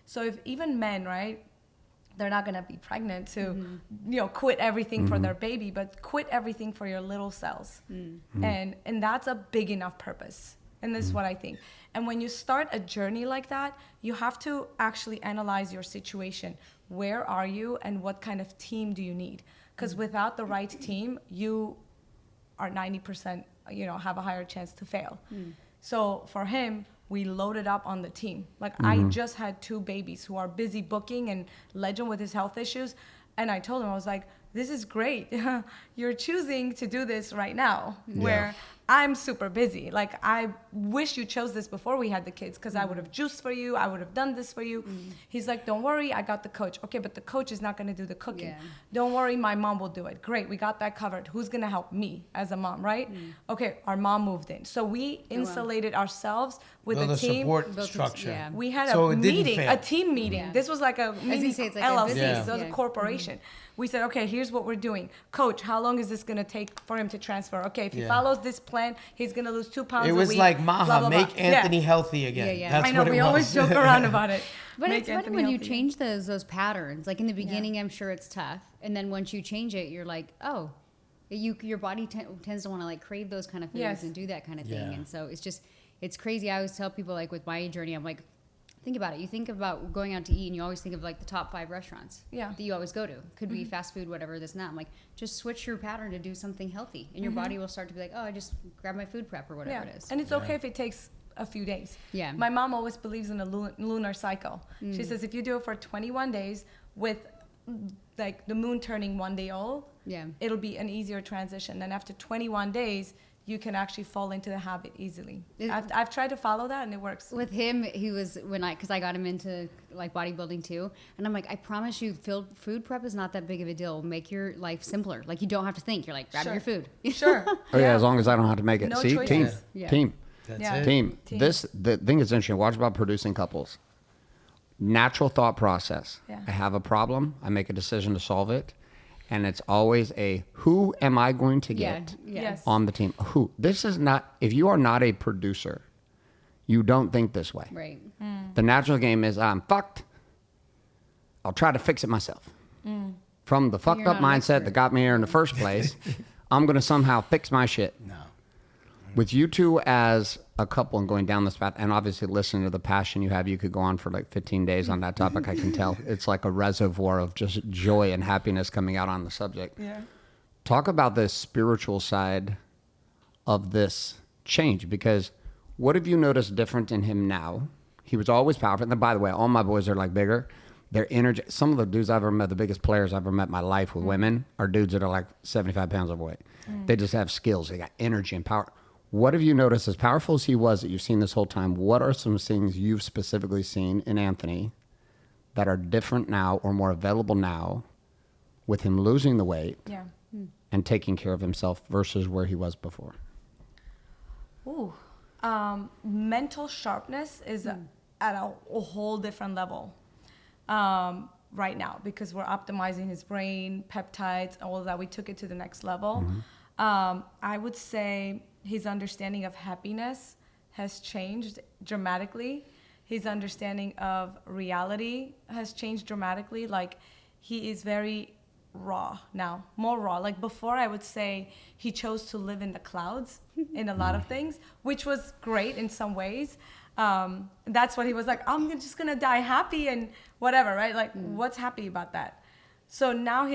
Speaker 4: So if even men, right, they're not going to be pregnant to, quit everything for their baby, but quit everything for your little cells. And that's a big enough purpose. And this is what I think. And when you start a journey like that, you have to actually analyze your situation. Where are you and what kind of team do you need? Because without the right team, you are 90%, have a higher chance to fail. So for him, we loaded up on the team. Like I just had 2 babies who are busy booking and Legend with his health issues. And I told him, I was like, this is great. You're choosing to do this right now where I'm super busy. Like, I wish you chose this before we had the kids, because I would have juiced for you. I would have done this for you. He's like, don't worry, I got the coach. Okay, but the coach is not going to do the cooking.
Speaker 2: Yeah.
Speaker 4: Don't worry, my mom will do it. Great, we got that covered. Who's going to help me as a mom, right? Okay, our mom moved in. So we insulated ourselves with
Speaker 1: Build
Speaker 4: a
Speaker 1: a
Speaker 4: team.
Speaker 1: support structure.
Speaker 2: yeah.
Speaker 4: We had
Speaker 1: So
Speaker 4: a
Speaker 1: it didn't
Speaker 4: meeting,
Speaker 1: fail.
Speaker 4: a team meeting.
Speaker 2: Yeah.
Speaker 4: This was like a meeting,
Speaker 2: say, it's like a
Speaker 4: LLC,
Speaker 2: business.
Speaker 4: so it was a corporation. We said, okay, here's what we're doing. Coach, how long is this going to take for him to transfer? Okay, if he follows this plan, he's going to lose 2 pounds
Speaker 1: It
Speaker 4: a
Speaker 1: was
Speaker 4: week.
Speaker 1: like,
Speaker 4: blah,
Speaker 1: Maha,
Speaker 4: blah,
Speaker 1: make
Speaker 4: blah.
Speaker 1: Anthony healthy again.
Speaker 2: Yeah, yeah.
Speaker 1: That's
Speaker 4: I know,
Speaker 1: what it
Speaker 4: we
Speaker 1: was.
Speaker 4: always joke around about it.
Speaker 2: But
Speaker 4: Make
Speaker 2: it's funny
Speaker 4: Anthony
Speaker 2: when you
Speaker 4: healthy.
Speaker 2: change those patterns. Like in the beginning, I'm sure it's tough, and then once you change it, you're like, oh, your body tends to want to like crave those kind of foods
Speaker 4: Yes.
Speaker 2: and do that kind of thing.
Speaker 1: Yeah.
Speaker 2: And so it's crazy. I always tell people, like with my journey, I'm like, think about it. You think about going out to eat, and you always think of like the top 5 restaurants that you always go to. Could be fast food, whatever, this and that. I'm like, just switch your pattern to do something healthy, and your body will start to be like, oh, I just grab my food prep or whatever it is.
Speaker 4: And it's okay if it takes a few days.
Speaker 2: Yeah.
Speaker 4: My mom always believes in a lunar cycle. She says if you do it for 21 days with like the moon turning 1 day old, it'll be an easier transition. Then after 21 days, you can actually fall into the habit easily. I've tried to follow that and it works.
Speaker 2: With him, he was because I got him into like bodybuilding too, and I'm like, I promise you, food prep is not that big of a deal. Make your life simpler. Like you don't have to think. You're like, grab your food.
Speaker 4: Sure.
Speaker 3: Oh yeah, as long as I don't have to make it.
Speaker 4: No
Speaker 3: See,
Speaker 4: choices.
Speaker 3: team,
Speaker 2: Yeah.
Speaker 3: team,
Speaker 1: That's
Speaker 4: Yeah.
Speaker 1: it.
Speaker 3: team.
Speaker 4: Team.
Speaker 3: The thing that's interesting. Watch about producing couples. Natural thought process.
Speaker 4: Yeah.
Speaker 3: I have a problem. I make a decision to solve it, and it's always a who am I going to
Speaker 2: Yeah.
Speaker 3: get
Speaker 4: Yes.
Speaker 3: on the team? Who? This is not. If you are not a producer, you don't think this way.
Speaker 2: Right.
Speaker 3: The natural game is I'm fucked. I'll try to fix it myself. From the fucked
Speaker 2: You're
Speaker 3: up
Speaker 2: not an
Speaker 3: mindset that
Speaker 2: expert.
Speaker 3: got me here in the first place, I'm going to somehow fix my shit.
Speaker 1: No.
Speaker 3: With you two as a couple and going down this path, and obviously listening to the passion you have, you could go on for like 15 days on that topic, I can tell. It's like a reservoir of just joy and happiness coming out on the subject.
Speaker 4: Yeah.
Speaker 3: Talk about the spiritual side of this change, because what have you noticed different in him now? He was always powerful. And then, by the way, all my boys are like bigger. Their energy, some of the dudes I've ever met, the biggest players I've ever met in my life with women, are dudes that are like 75 pounds overweight. They just have skills. They got energy and power. What have you noticed, as powerful as he was that you've seen this whole time, what are some things you've specifically seen in Anthony that are different now or more available now with him losing the weight
Speaker 4: Yeah.
Speaker 3: and taking care of himself versus where he was before?
Speaker 4: Ooh. Mental sharpness is at a whole different level right now, because we're optimizing his brain, peptides, all of that. We took it to the next level. I would say his understanding of happiness has changed dramatically. His understanding of reality has changed dramatically. Like, he is very raw now, more raw. Like before, I would say he chose to live in the clouds in a lot of things, which was great in some ways. That's what he was like, I'm just gonna die happy and whatever, right? Like, what's happy about that? So now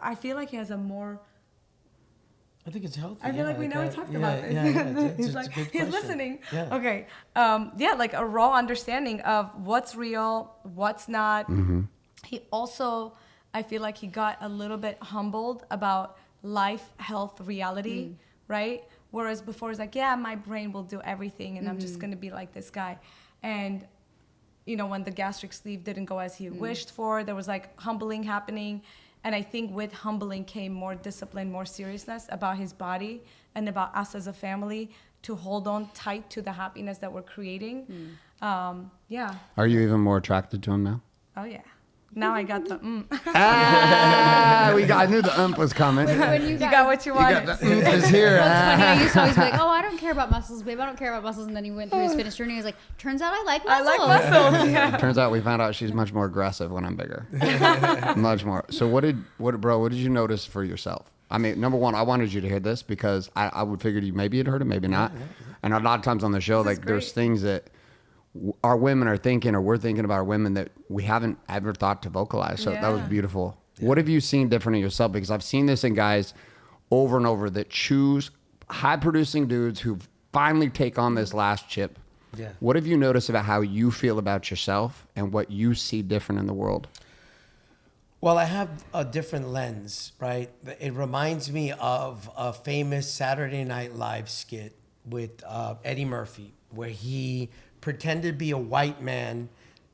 Speaker 4: I feel like he has a more,
Speaker 1: I think it's healthy.
Speaker 4: I feel like we never talked about this. He's
Speaker 1: It's
Speaker 4: like,
Speaker 1: a good
Speaker 4: he's
Speaker 1: question.
Speaker 4: listening.
Speaker 1: Yeah.
Speaker 4: Okay. Like a raw understanding of what's real, what's not. He also, I feel like he got a little bit humbled about life, health, reality, right? Whereas before it's like, yeah, my brain will do everything and I'm just going to be like this guy. And, when the gastric sleeve didn't go as he wished for, there was like humbling happening. And I think with humbling came more discipline, more seriousness about his body and about us as a family to hold on tight to the happiness that we're creating. Yeah.
Speaker 3: Are you even more attracted to him now?
Speaker 4: Oh, yeah. Now I got the
Speaker 3: I knew the was coming.
Speaker 2: When you
Speaker 4: You got what you
Speaker 3: You
Speaker 4: wanted.
Speaker 3: got the is here.
Speaker 2: It's funny. I used to always be like, "Oh, I don't care about muscles, babe. I don't care about muscles." And then he went through his fitness journey. He was like, "Turns out I like
Speaker 4: I
Speaker 2: muscles."
Speaker 4: like muscles. Yeah.
Speaker 3: Turns out we found out she's much more aggressive when I'm bigger. Much more. So what did you notice for yourself? I mean, number one, I wanted you to hear this because I would figure you maybe had heard it, maybe not. And a lot of times on the show,
Speaker 4: This is
Speaker 3: like there's
Speaker 4: great.
Speaker 3: things that our women are thinking or we're thinking about our women that we haven't ever thought to vocalize. So that was
Speaker 4: Yeah.
Speaker 3: beautiful. What have you seen different in yourself? Because I've seen this in guys over and over that choose high producing dudes who finally take on this last chip.
Speaker 1: Yeah.
Speaker 3: What have you noticed about how you feel about yourself and what you see different in the world?
Speaker 1: Well, I have a different lens, right? It reminds me of a famous Saturday Night Live skit with Eddie Murphy, where he pretended to be a white man.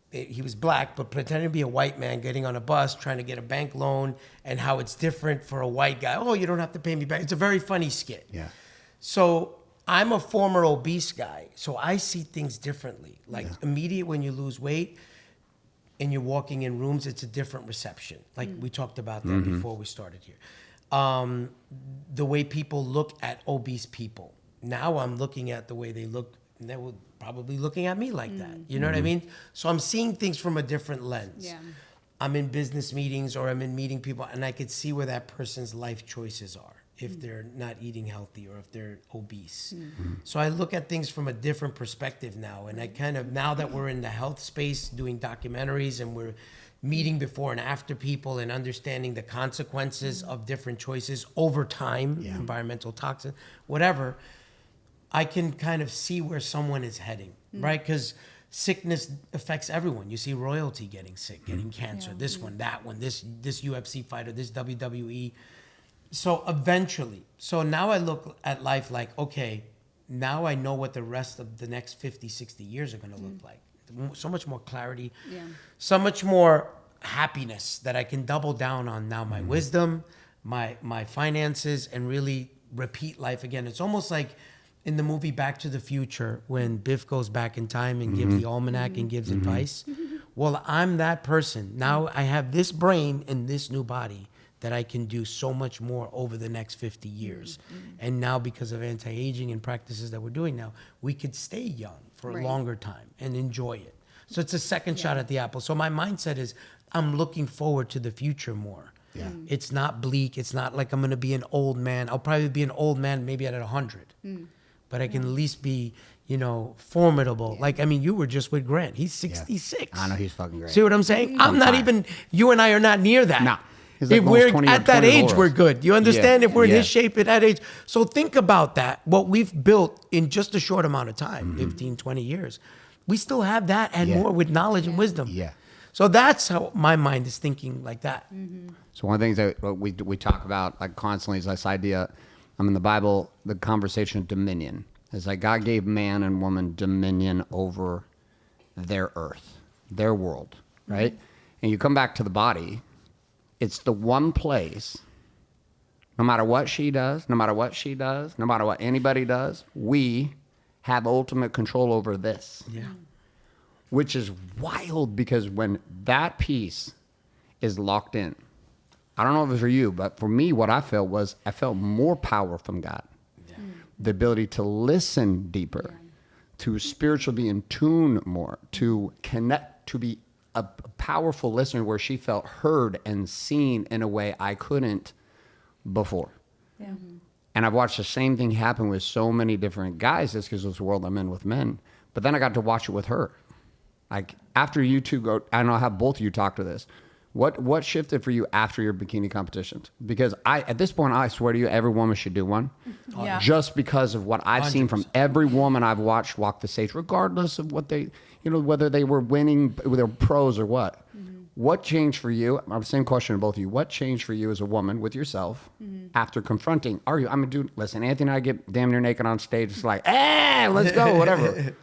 Speaker 1: He was black, but pretended to be a white man getting on a bus, trying to get a bank loan, and how it's different for a white guy. Oh, you don't have to pay me back. It's a very funny skit.
Speaker 3: Yeah.
Speaker 1: So I'm a former obese guy, so I see things differently. Like immediate when you lose weight, and you're walking in rooms, it's a different reception. Like we talked about that before we started here. The way people look at obese people. Now I'm looking at the way they look, and they were probably looking at me like that. You know what I mean? So I'm seeing things from a different lens.
Speaker 2: Yeah.
Speaker 1: I'm in business meetings or I'm in meeting people, and I could see where that person's life choices are if they're not eating healthy or if they're obese. So I look at things from a different perspective now. And I kind of, now that we're in the health space doing documentaries and we're meeting before and after people and understanding the consequences of different choices over time, environmental toxin, whatever, I can kind of see where someone is heading, right? Because sickness affects everyone. You see royalty getting sick, getting cancer, this one, that one, this UFC fighter, this WWE. So eventually, so now I look at life like, okay, now I know what the rest of the next 50, 60 years are going to look like. So much more clarity, so much more happiness that I can double down on now my wisdom, my finances, and really repeat life again. It's almost like in the movie Back to the Future when Biff goes back in time and gives the almanac and gives advice. Well, I'm that person. Now I have this brain and this new body that I can do so much more over the next 50 years. And now because of anti-aging and practices that we're doing now, we could stay young for a longer time and enjoy it. So it's a second shot at the apple. So my mindset is I'm looking forward to the future more. Yeah. It's not bleak. It's not like I'm going to be an old man. I'll probably be an old man maybe at 100. But I can at least be, you know, formidable. Like, I mean, you were just with Grant. He's 66.
Speaker 3: I know, he's fucking great.
Speaker 1: See what I'm saying? I'm not even, you and I are not near that.
Speaker 3: No. Like
Speaker 1: If we're at that age, we're good. You understand?
Speaker 3: Yeah.
Speaker 1: If we're in his shape at that age. So think about that. What we've built in just a short amount of time, 15, 20 years. We still have that and more with knowledge and wisdom.
Speaker 3: Yeah.
Speaker 1: So that's how my mind is thinking like that.
Speaker 3: So one of the things that we talk about like constantly is this idea, in the Bible, the conversation of dominion. It's like God gave man and woman dominion over their earth, their world, right? And you come back to the body, it's the one place, no matter what she does, no matter what she does, no matter what anybody does, we have ultimate control over this.
Speaker 1: Yeah.
Speaker 3: Which is wild because when that piece is locked in, I don't know if it was for you, but for me, what I felt was I felt more power from God. Yeah. The ability to listen deeper, to spiritually be in tune more, to connect, to be a powerful listener where she felt heard and seen in a way I couldn't before. Yeah. And I've watched the same thing happen with so many different guys, just because it's the world I'm in with men. But then I got to watch it with her. Like after you two go, I know I'll have both of you talk to this. What shifted for you after your bikini competitions? Because at this point, I swear to you, every woman should do one.
Speaker 4: Yeah.
Speaker 3: Just because of what I've seen from every woman I've watched walk the stage, regardless of what they, whether they were winning, whether pros or what. What changed for you? Same question to both of you. What changed for you as a woman with yourself after confronting? Dude, listen, Anthony and I get damn near naked on stage. It's like, let's go, whatever.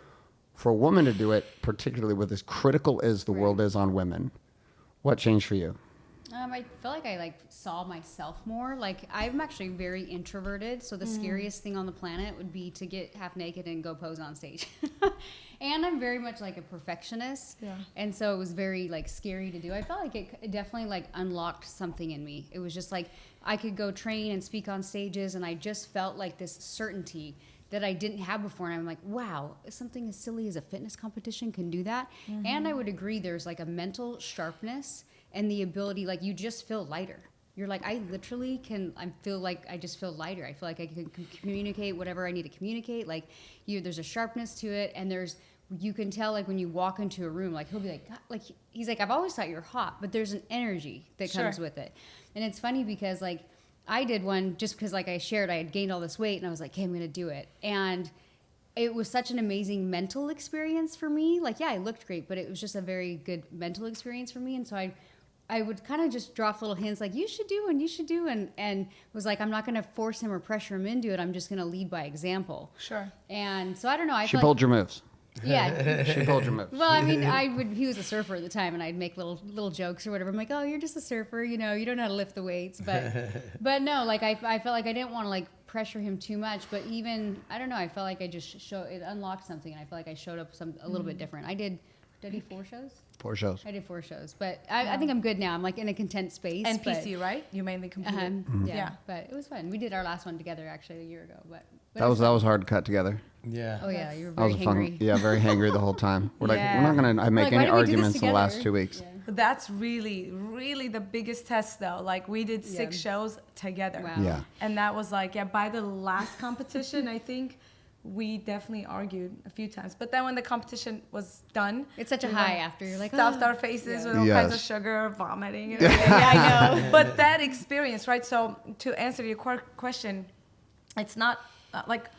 Speaker 3: For a woman to do it, particularly with as critical as the world is on women, what changed for you?
Speaker 2: I feel like I saw myself more. Like I'm actually very introverted, so the scariest thing on the planet would be to get half naked and go pose on stage. And I'm very much like a perfectionist, and so it was very scary to do. I felt like it definitely unlocked something in me. It was just like I could go train and speak on stages, and I just felt like this certainty that I didn't have before. And I'm like, wow, something as silly as a fitness competition can do that. And I would agree there's a mental sharpness and the ability, you just feel lighter. You're like, I literally can, I feel like I just feel lighter. I feel like I can communicate whatever I need to communicate. There's a sharpness to it. And you can tell when you walk into a room, he'll be God, he's like, I've always thought you're hot, but there's an energy that comes with it. And it's funny because I did one just because I shared, I had gained all this weight and I was like, hey, I'm going to do it. And it was such an amazing mental experience for me. I looked great, but it was just a very good mental experience for me. And so I I would kind of just drop little hints like, you should do, and was like, I'm not going to force him or pressure him into it. I'm just going to lead by example.
Speaker 4: Sure.
Speaker 2: And so I don't know.
Speaker 3: She pulled your moves.
Speaker 2: Yeah.
Speaker 3: She pulled your moves.
Speaker 2: Well, I mean, he was a surfer at the time, and I'd make little jokes or whatever. I'm like, oh, you're just a surfer, you know, you don't know how to lift the weights. But no, like I felt like I didn't want to like pressure him too much. But even, I don't know, I felt like I just it unlocked something, and I felt like I showed up a little bit different. I did 4 shows?
Speaker 3: 4 shows.
Speaker 2: I did 4 shows, but I think I'm good now. I'm like in a content space.
Speaker 4: And PC, right? You mainly competed.
Speaker 2: Yeah, but it was fun. We did our last one together actually a year ago, but
Speaker 3: That was hard to cut together.
Speaker 1: Yeah.
Speaker 2: oh yeah, you were
Speaker 3: That
Speaker 2: very
Speaker 3: was
Speaker 2: hangry.
Speaker 3: Yeah, very hangry the whole time. We're like,
Speaker 4: Yeah.
Speaker 3: we're not gonna make
Speaker 2: Like, why
Speaker 3: any
Speaker 2: did we do this
Speaker 3: arguments in the last
Speaker 2: together?
Speaker 3: 2 weeks.
Speaker 2: Yeah.
Speaker 4: But that's really, really the biggest test, though. Like, we did 6 shows together.
Speaker 2: Wow.
Speaker 3: Yeah.
Speaker 4: And that was like, by the last competition, I think we definitely argued a few times. But then when the competition was done,
Speaker 2: It's such a
Speaker 4: we
Speaker 2: high
Speaker 4: went-
Speaker 2: after. You're like,
Speaker 4: stuffed
Speaker 2: oh.
Speaker 4: our faces
Speaker 2: Yeah.
Speaker 4: with all kinds of
Speaker 3: Yes.
Speaker 4: sugar, vomiting. And everything. Yeah, I know. But that experience, right? So to answer your question, it's not like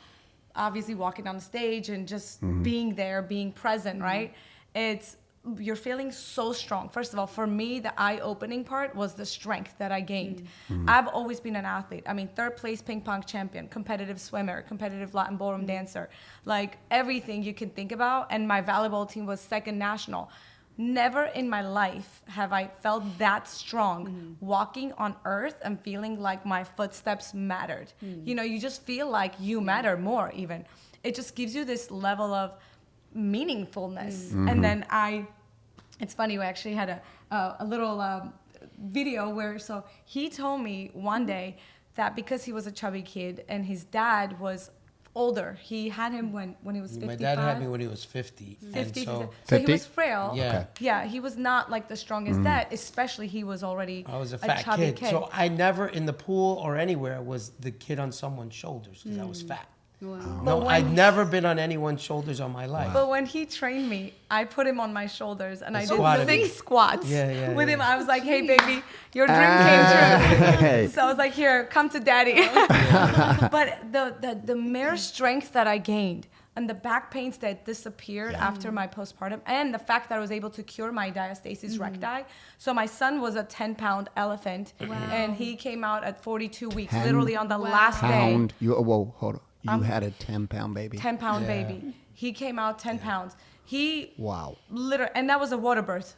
Speaker 4: obviously walking on the stage and just being there, being present, right? It's you're feeling so strong. First of all, for me, the eye-opening part was the strength that I gained. I've always been an athlete. I mean, 3rd place ping pong champion, competitive swimmer, competitive Latin ballroom dancer, like everything you can think about. And my volleyball team was 2nd national. Never in my life have I felt that strong walking on earth and feeling like my footsteps mattered. You know, you just feel like you matter more even. It just gives you this level of meaningfulness. And then it's funny, we actually had a little video where, so he told me one day that because he was a chubby kid and his dad was older, he had him when he was 55.
Speaker 1: My dad had me when he was 50.
Speaker 4: 50,
Speaker 1: And
Speaker 4: so,
Speaker 1: so
Speaker 4: he was frail.
Speaker 1: Yeah. Okay.
Speaker 4: Yeah, he was not like the strongest dad, especially he was already
Speaker 1: I was a fat
Speaker 4: chubby
Speaker 1: kid. So I never in the pool or anywhere was the kid on someone's shoulders because I was fat.
Speaker 2: Wow.
Speaker 1: No, I'd never been on anyone's shoulders on my life.
Speaker 4: But when he trained me, I put him on my shoulders and I did
Speaker 1: squatted
Speaker 4: 6 squats
Speaker 1: Yeah,
Speaker 4: with
Speaker 1: yeah.
Speaker 4: him. I was like, hey, baby, your dream came true.
Speaker 3: Hey.
Speaker 4: So I was like, here, come to daddy. But the mere strength that I gained and the back pains that disappeared after my postpartum and the fact that I was able to cure my diastasis recti. So my son was a 10-pound elephant and he came out at 42 weeks, literally on the last day.
Speaker 3: Pound. Whoa, hold on. You had a 10-pound baby.
Speaker 4: 10-pound baby. He came out 10 pounds. He
Speaker 3: Wow.
Speaker 4: literally, and that was a water birth.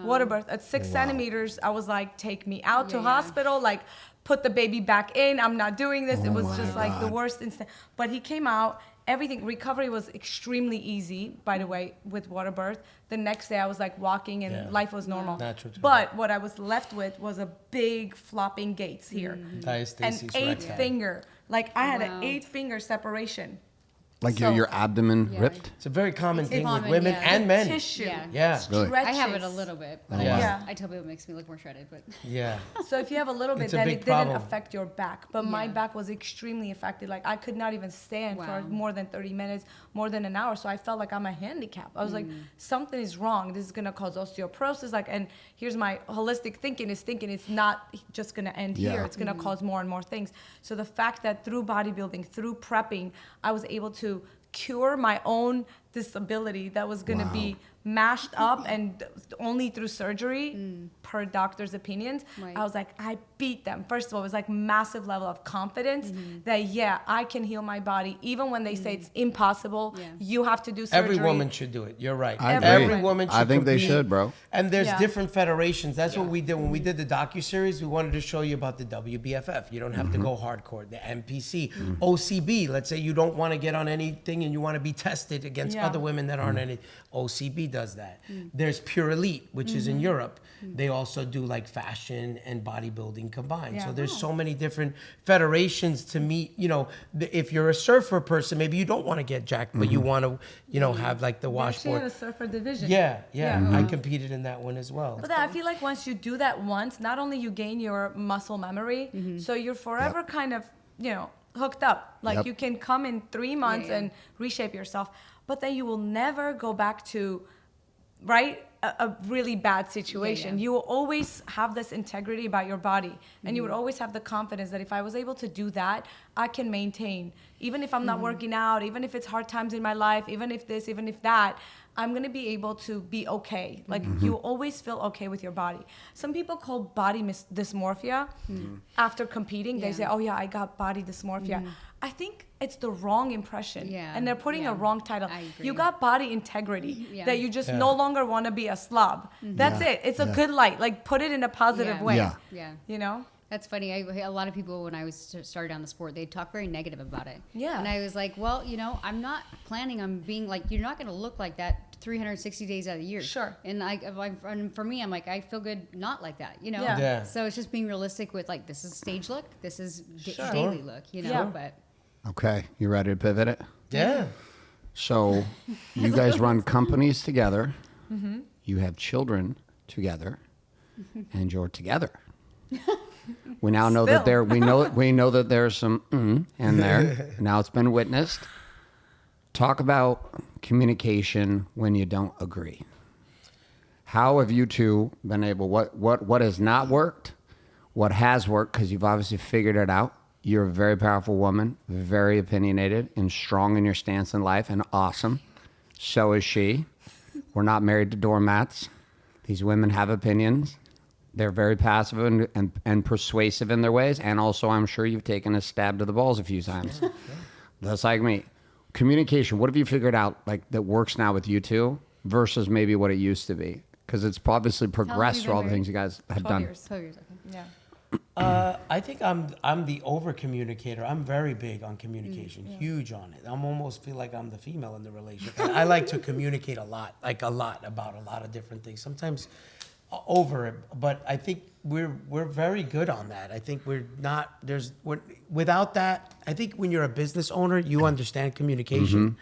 Speaker 4: Water birth at 6 centimeters. I was like, take me out to hospital, like put the baby back in. I'm not doing this. It was just like the worst instant. But he came out. Everything, recovery was extremely easy, by the way, with water birth. The next day I was like walking and life was normal.
Speaker 1: Natural to
Speaker 4: But what I was left with was a big flopping gates here. An
Speaker 1: Diastasis
Speaker 4: 8
Speaker 1: recti.
Speaker 4: finger. Like I had an
Speaker 2: Wow.
Speaker 4: 8-finger separation.
Speaker 3: Like
Speaker 4: So-
Speaker 3: your abdomen
Speaker 2: Yeah.
Speaker 3: ripped?
Speaker 1: It's a very common thing
Speaker 2: common,
Speaker 1: with women
Speaker 2: yeah.
Speaker 1: and men.
Speaker 4: Tissue.
Speaker 2: Yeah.
Speaker 1: Yeah.
Speaker 3: Really?
Speaker 2: I have it a
Speaker 4: Stretches.
Speaker 2: little bit, but
Speaker 3: Oh,
Speaker 2: I,
Speaker 3: wow.
Speaker 4: Yeah.
Speaker 2: I tell people it makes me look more shredded. But
Speaker 1: Yeah.
Speaker 4: So if you have a little bit,
Speaker 1: It's a
Speaker 4: then
Speaker 1: big
Speaker 4: it didn't
Speaker 1: problem.
Speaker 4: affect your back. But my
Speaker 2: Yeah.
Speaker 4: back was extremely affected. Like I could not even stand
Speaker 2: Wow.
Speaker 4: for more than 30 minutes, more than an hour. So I felt like I'm a handicap. I was like, something is wrong. This is gonna cause osteoporosis. Like, and here's my holistic thinking is thinking it's not just gonna end
Speaker 3: Yeah.
Speaker 4: here. It's gonna cause more and more things. So the fact that through bodybuilding, through prepping, I was able to cure my own disability that was going to be mashed up and only through surgery per doctor's opinions.
Speaker 2: Right.
Speaker 4: I was like, I beat them. First of all, it was like massive level of confidence that, yeah, I can heal my body. Even when they say it's impossible,
Speaker 2: Yeah.
Speaker 4: you have to do surgery.
Speaker 1: Every woman should do it. You're right.
Speaker 3: I agree.
Speaker 1: Every woman should
Speaker 3: I think they
Speaker 1: compete.
Speaker 3: should, bro.
Speaker 1: And there's
Speaker 4: Yeah.
Speaker 1: different federations. That's what we did when we did the docuseries. We wanted to show you about the WBFF. You don't have to go hardcore. The NPC, OCB. Let's say you don't want to get on anything and you want to be tested against
Speaker 4: Yeah.
Speaker 1: other women that aren't any. OCB does that. There's Pure Elite, which is in Europe. They also do like fashion and bodybuilding combined.
Speaker 4: Yeah.
Speaker 1: So there's so many different federations to meet. You know, if you're a surfer person, maybe you don't want to get jacked, but you want to, you know, have like the
Speaker 4: We actually had
Speaker 1: washboard.
Speaker 4: a surfer division.
Speaker 1: Yeah, yeah.
Speaker 4: Yeah.
Speaker 1: I competed in that one as well.
Speaker 4: But I feel like once you do that once, not only you gain your muscle memory, so you're forever kind of, you know, hooked up. Like
Speaker 3: Yep.
Speaker 4: you can come in 3 months
Speaker 2: Yeah.
Speaker 4: and reshape yourself, but then you will never go back to right, a really bad situation.
Speaker 2: Yeah.
Speaker 4: You will always have this integrity about your body, and you would always have the confidence that if I was able to do that, I can maintain. Even if I'm not working out, even if it's hard times in my life, even if this, even if that, I'm gonna be able to be okay. Like you always feel okay with your body. Some people call body dysmorphia after competing. They
Speaker 2: Yeah.
Speaker 4: say, "Oh yeah, I got body dysmorphia." I think it's the wrong impression,
Speaker 2: Yeah.
Speaker 4: and they're putting
Speaker 2: Yeah.
Speaker 4: a wrong title.
Speaker 2: I agree.
Speaker 4: You got body integrity,
Speaker 2: Yeah.
Speaker 4: that you just
Speaker 1: Yeah.
Speaker 4: no longer want to be a slob. That's it. It's a good light. Like put it in a positive
Speaker 2: Yeah.
Speaker 4: way.
Speaker 3: Yeah.
Speaker 2: Yeah.
Speaker 4: You know?
Speaker 2: That's funny. A lot of people, when I was started on the sport, they talk very negative about it.
Speaker 4: Yeah.
Speaker 2: And I was like, well, I'm not planning on being like, you're not going to look like that 360 days out of the year.
Speaker 4: Sure.
Speaker 2: And and for me, I'm like, I feel good not like that,
Speaker 4: Yeah.
Speaker 1: Yeah.
Speaker 2: So it's just being realistic with like, this is stage look, this is
Speaker 4: Sure.
Speaker 2: daily look,
Speaker 4: Yeah.
Speaker 2: But
Speaker 3: Okay, you ready to pivot it?
Speaker 1: Yeah.
Speaker 3: So you guys run companies together. You have children together, and you're together. We now know that
Speaker 4: Still.
Speaker 3: we know that there's some in there. Now it's been witnessed. Talk about communication when you don't agree. How have you two been able? What has not worked? What has worked? Because you've obviously figured it out. You're a very powerful woman, very opinionated and strong in your stance in life, and awesome. So is she. We're not married to doormats. These women have opinions. They're very passive and persuasive in their ways. And also, I'm sure you've taken a stab to the balls a few times. That's like me. Communication, what have you figured out like that works now with you two versus maybe what it used to be? Because it's obviously progressed
Speaker 2: you
Speaker 3: through all
Speaker 2: been
Speaker 3: the things you guys have
Speaker 4: 12
Speaker 3: done.
Speaker 4: years.
Speaker 2: 12 years, okay.
Speaker 4: Yeah.
Speaker 1: I think I'm the over communicator. I'm very big on communication, huge on it. I'm almost feel like I'm the female in the relationship. I like to communicate a lot about a lot of different things. Sometimes over it, but I think we're very good on that. I think without that. I think when you're a business owner, you understand communication.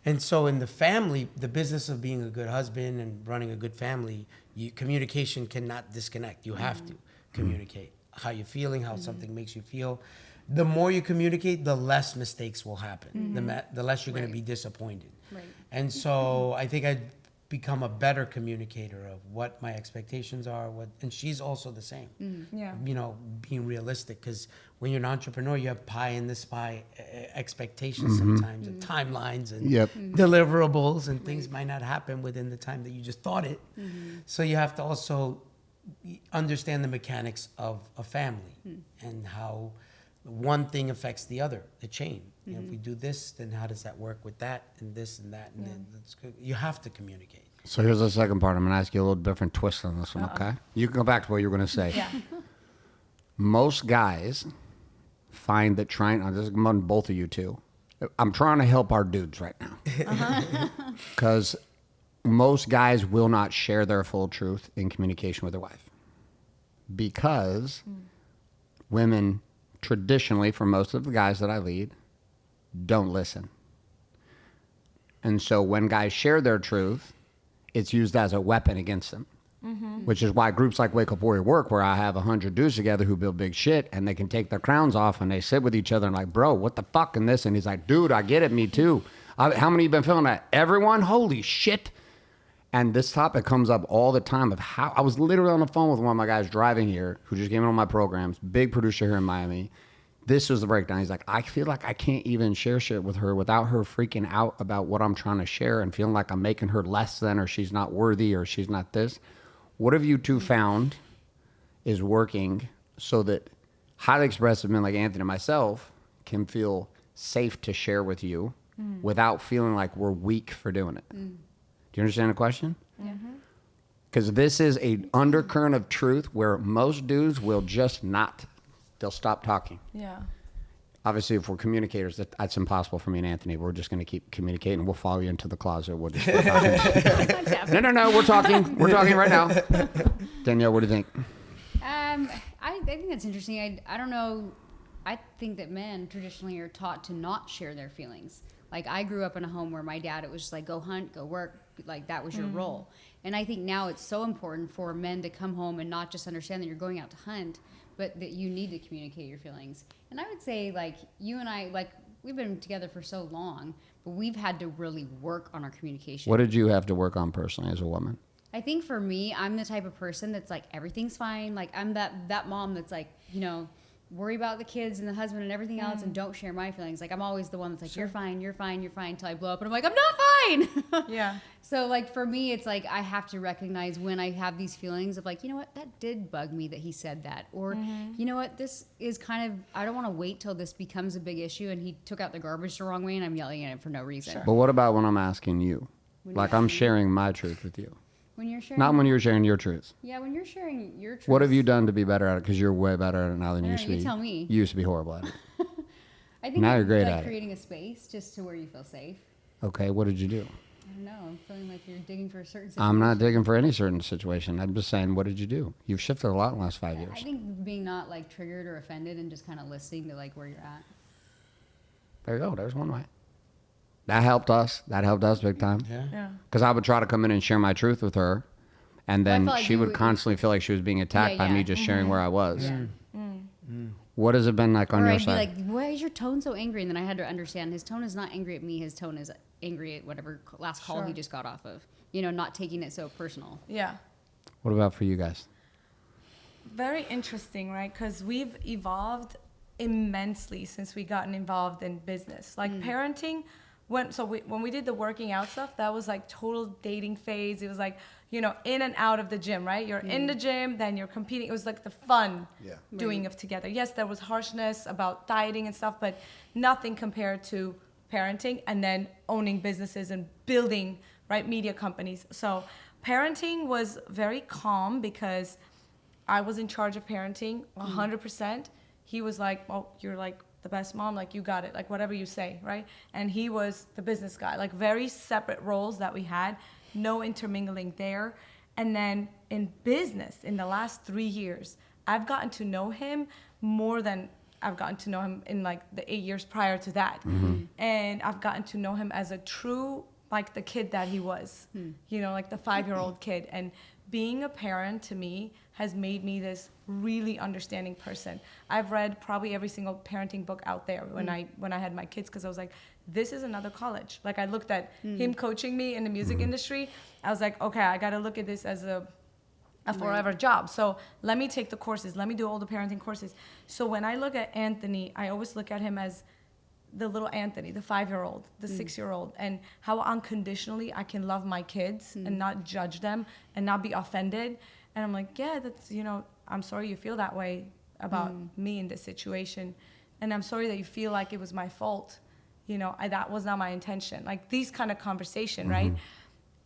Speaker 1: And so in the family, the business of being a good husband and running a good family, communication cannot disconnect. You have to communicate how you're feeling, how something makes you feel. The more you communicate, the less mistakes will happen. The less you're going to be disappointed.
Speaker 2: Right.
Speaker 1: And so I think I've become a better communicator of what my expectations are. And she's also the same.
Speaker 4: Yeah.
Speaker 1: Being realistic, because when you're an entrepreneur, you have pie in the sky expectations sometimes, and timelines and deliverables, and things might not happen within the time that you just thought it. So you have to also understand the mechanics of a family and how one thing affects the other, the chain. If we do this, then how does that work with that and this and that? And then you have to communicate.
Speaker 3: So here's the second part. I'm going to ask you a little different twist on this one, okay? You can go back to what you were going to say.
Speaker 4: Yeah.
Speaker 3: Most guys find that this is among both of you two. I'm trying to help our dudes right now. Because most guys will not share their full truth in communication with their wife. Because women traditionally, for most of the guys that I lead, don't listen. And so when guys share their truth, it's used as a weapon against them. Which is why groups like Wake Up Warrior work, where I have 100 dudes together who build big shit, and they can take their crowns off and they sit with each other and like, bro, what the fuck and this? And he's like, dude, I get it, me too. How many you been feeling that? Everyone? Holy shit. And this topic comes up all the time of how I was literally on the phone with one of my guys driving here who just came in on my programs, big producer here in Miami. This was the breakdown. He's like, I feel like I can't even share shit with her without her freaking out about what I'm trying to share and feeling like I'm making her less than, or she's not worthy, or she's not this. What have you two found is working so that highly expressive men like Anthony and myself can feel safe to share with you without feeling like we're weak for doing it? Do you understand the question? Because this is an undercurrent of truth where most dudes will just not. They'll stop talking.
Speaker 4: Yeah.
Speaker 3: Obviously, if we're communicators, that's impossible for me and Anthony. We're just going to keep communicating. We'll follow you into the closet. We'll just No. We're talking. We're talking right now. Danielle, what do you think?
Speaker 2: I think that's interesting. I don't know. I think that men traditionally are taught to not share their feelings. Like I grew up in a home where my dad, it was just like, go hunt, go work. Like that was your role. And I think now it's so important for men to come home and not just understand that you're going out to hunt, but that you need to communicate your feelings. And I would say like you and I, like we've been together for so long, but we've had to really work on our communication.
Speaker 3: What did you have to work on personally as a woman?
Speaker 2: I think for me, I'm the type of person that's like, everything's fine. Like, I'm that mom that's like, you know, worry about the kids and the husband and everything else and don't share my feelings. Like, I'm always the one that's like, you're fine, you're fine, you're fine, till I blow up. And I'm like, I'm not fine.
Speaker 4: Yeah.
Speaker 2: So, like, for me, it's like I have to recognize when I have these feelings of like, you know what, that did bug me that he said that. Or, you know what, this is kind of, I don't want to wait till this becomes a big issue and he took out the garbage the wrong way and I'm yelling at him for no reason.
Speaker 3: But what about when I'm asking you?
Speaker 2: When
Speaker 3: Like,
Speaker 2: you're
Speaker 3: I'm
Speaker 2: asking-
Speaker 3: sharing my truth with you.
Speaker 2: When you're sharing.
Speaker 3: Not when you're sharing your truth.
Speaker 2: Yeah, when you're sharing your truth.
Speaker 3: What have you done to be better at it? Because you're way better at it now than you
Speaker 2: I
Speaker 3: used
Speaker 2: don't
Speaker 3: to
Speaker 2: know,
Speaker 3: be.
Speaker 2: you tell me.
Speaker 3: You used to be horrible at it.
Speaker 2: I think
Speaker 3: Now you're great
Speaker 2: like
Speaker 3: at it.
Speaker 2: creating a space just to where you feel safe.
Speaker 3: Okay, what did you do?
Speaker 2: I don't know. I'm feeling like you're digging for a certain situation.
Speaker 3: I'm not digging for any certain situation. I'm just saying, what did you do? You've shifted a lot in the last 5 years.
Speaker 2: I think being not like triggered or offended and just kind of listening to like where you're at.
Speaker 3: There you go. There's one way. That helped us. That helped us big time.
Speaker 1: Yeah.
Speaker 4: Yeah.
Speaker 3: Because I would try to come in and share my truth with her, and
Speaker 2: Well, I
Speaker 3: then
Speaker 2: felt like
Speaker 3: she
Speaker 2: you
Speaker 3: would
Speaker 2: would-
Speaker 3: constantly feel like she was being attacked by
Speaker 2: Yeah,
Speaker 3: me
Speaker 2: yeah.
Speaker 3: just sharing where I was.
Speaker 2: Yeah.
Speaker 3: What has it been like on
Speaker 2: Or
Speaker 3: your
Speaker 2: I'd be
Speaker 3: side?
Speaker 2: like, why is your tone so angry? And then I had to understand his tone is not angry at me. His tone is angry at whatever last call
Speaker 4: Sure.
Speaker 2: he just got off of. You know, not taking it so personal.
Speaker 4: Yeah.
Speaker 3: What about for you guys?
Speaker 4: Very interesting, right? Because we've evolved immensely since we gotten involved in business. Like parenting, when we did the working out stuff, that was like total dating phase. It was like, you know, in and out of the gym, right? You're in the gym, then you're competing. It was like the fun doing of together. Yes, there was harshness about dieting and stuff, but nothing compared to parenting and then owning businesses and building, right, media companies. So parenting was very calm because I was in charge of parenting 100%. He was like, oh, you're like the best mom, like you got it, like whatever you say, right? And he was the business guy, like very separate roles that we had, no intermingling there. And then in business, in the last 3 years, I've gotten to know him more than I've gotten to know him in like the 8 years prior to that. And I've gotten to know him as a true, like the kid that he was, you know, like the 5-year-old kid. And being a parent to me has made me this really understanding person. I've read probably every single parenting book out there when I had my kids, because I was like, this is another college. Like I looked at him coaching me in the music industry. I was like, okay, I got to look at this as a forever job. So let me take the courses. Let me do all the parenting courses. So when I look at Anthony, I always look at him as the little Anthony, the 5-year-old, the 6-year-old, and how unconditionally I can love my kids and not judge them and not be offended. And I'm like, yeah, that's, you know, I'm sorry you feel that way about me in this situation. And I'm sorry that you feel like it was my fault. You know, that was not my intention. Like these kind of conversation, right?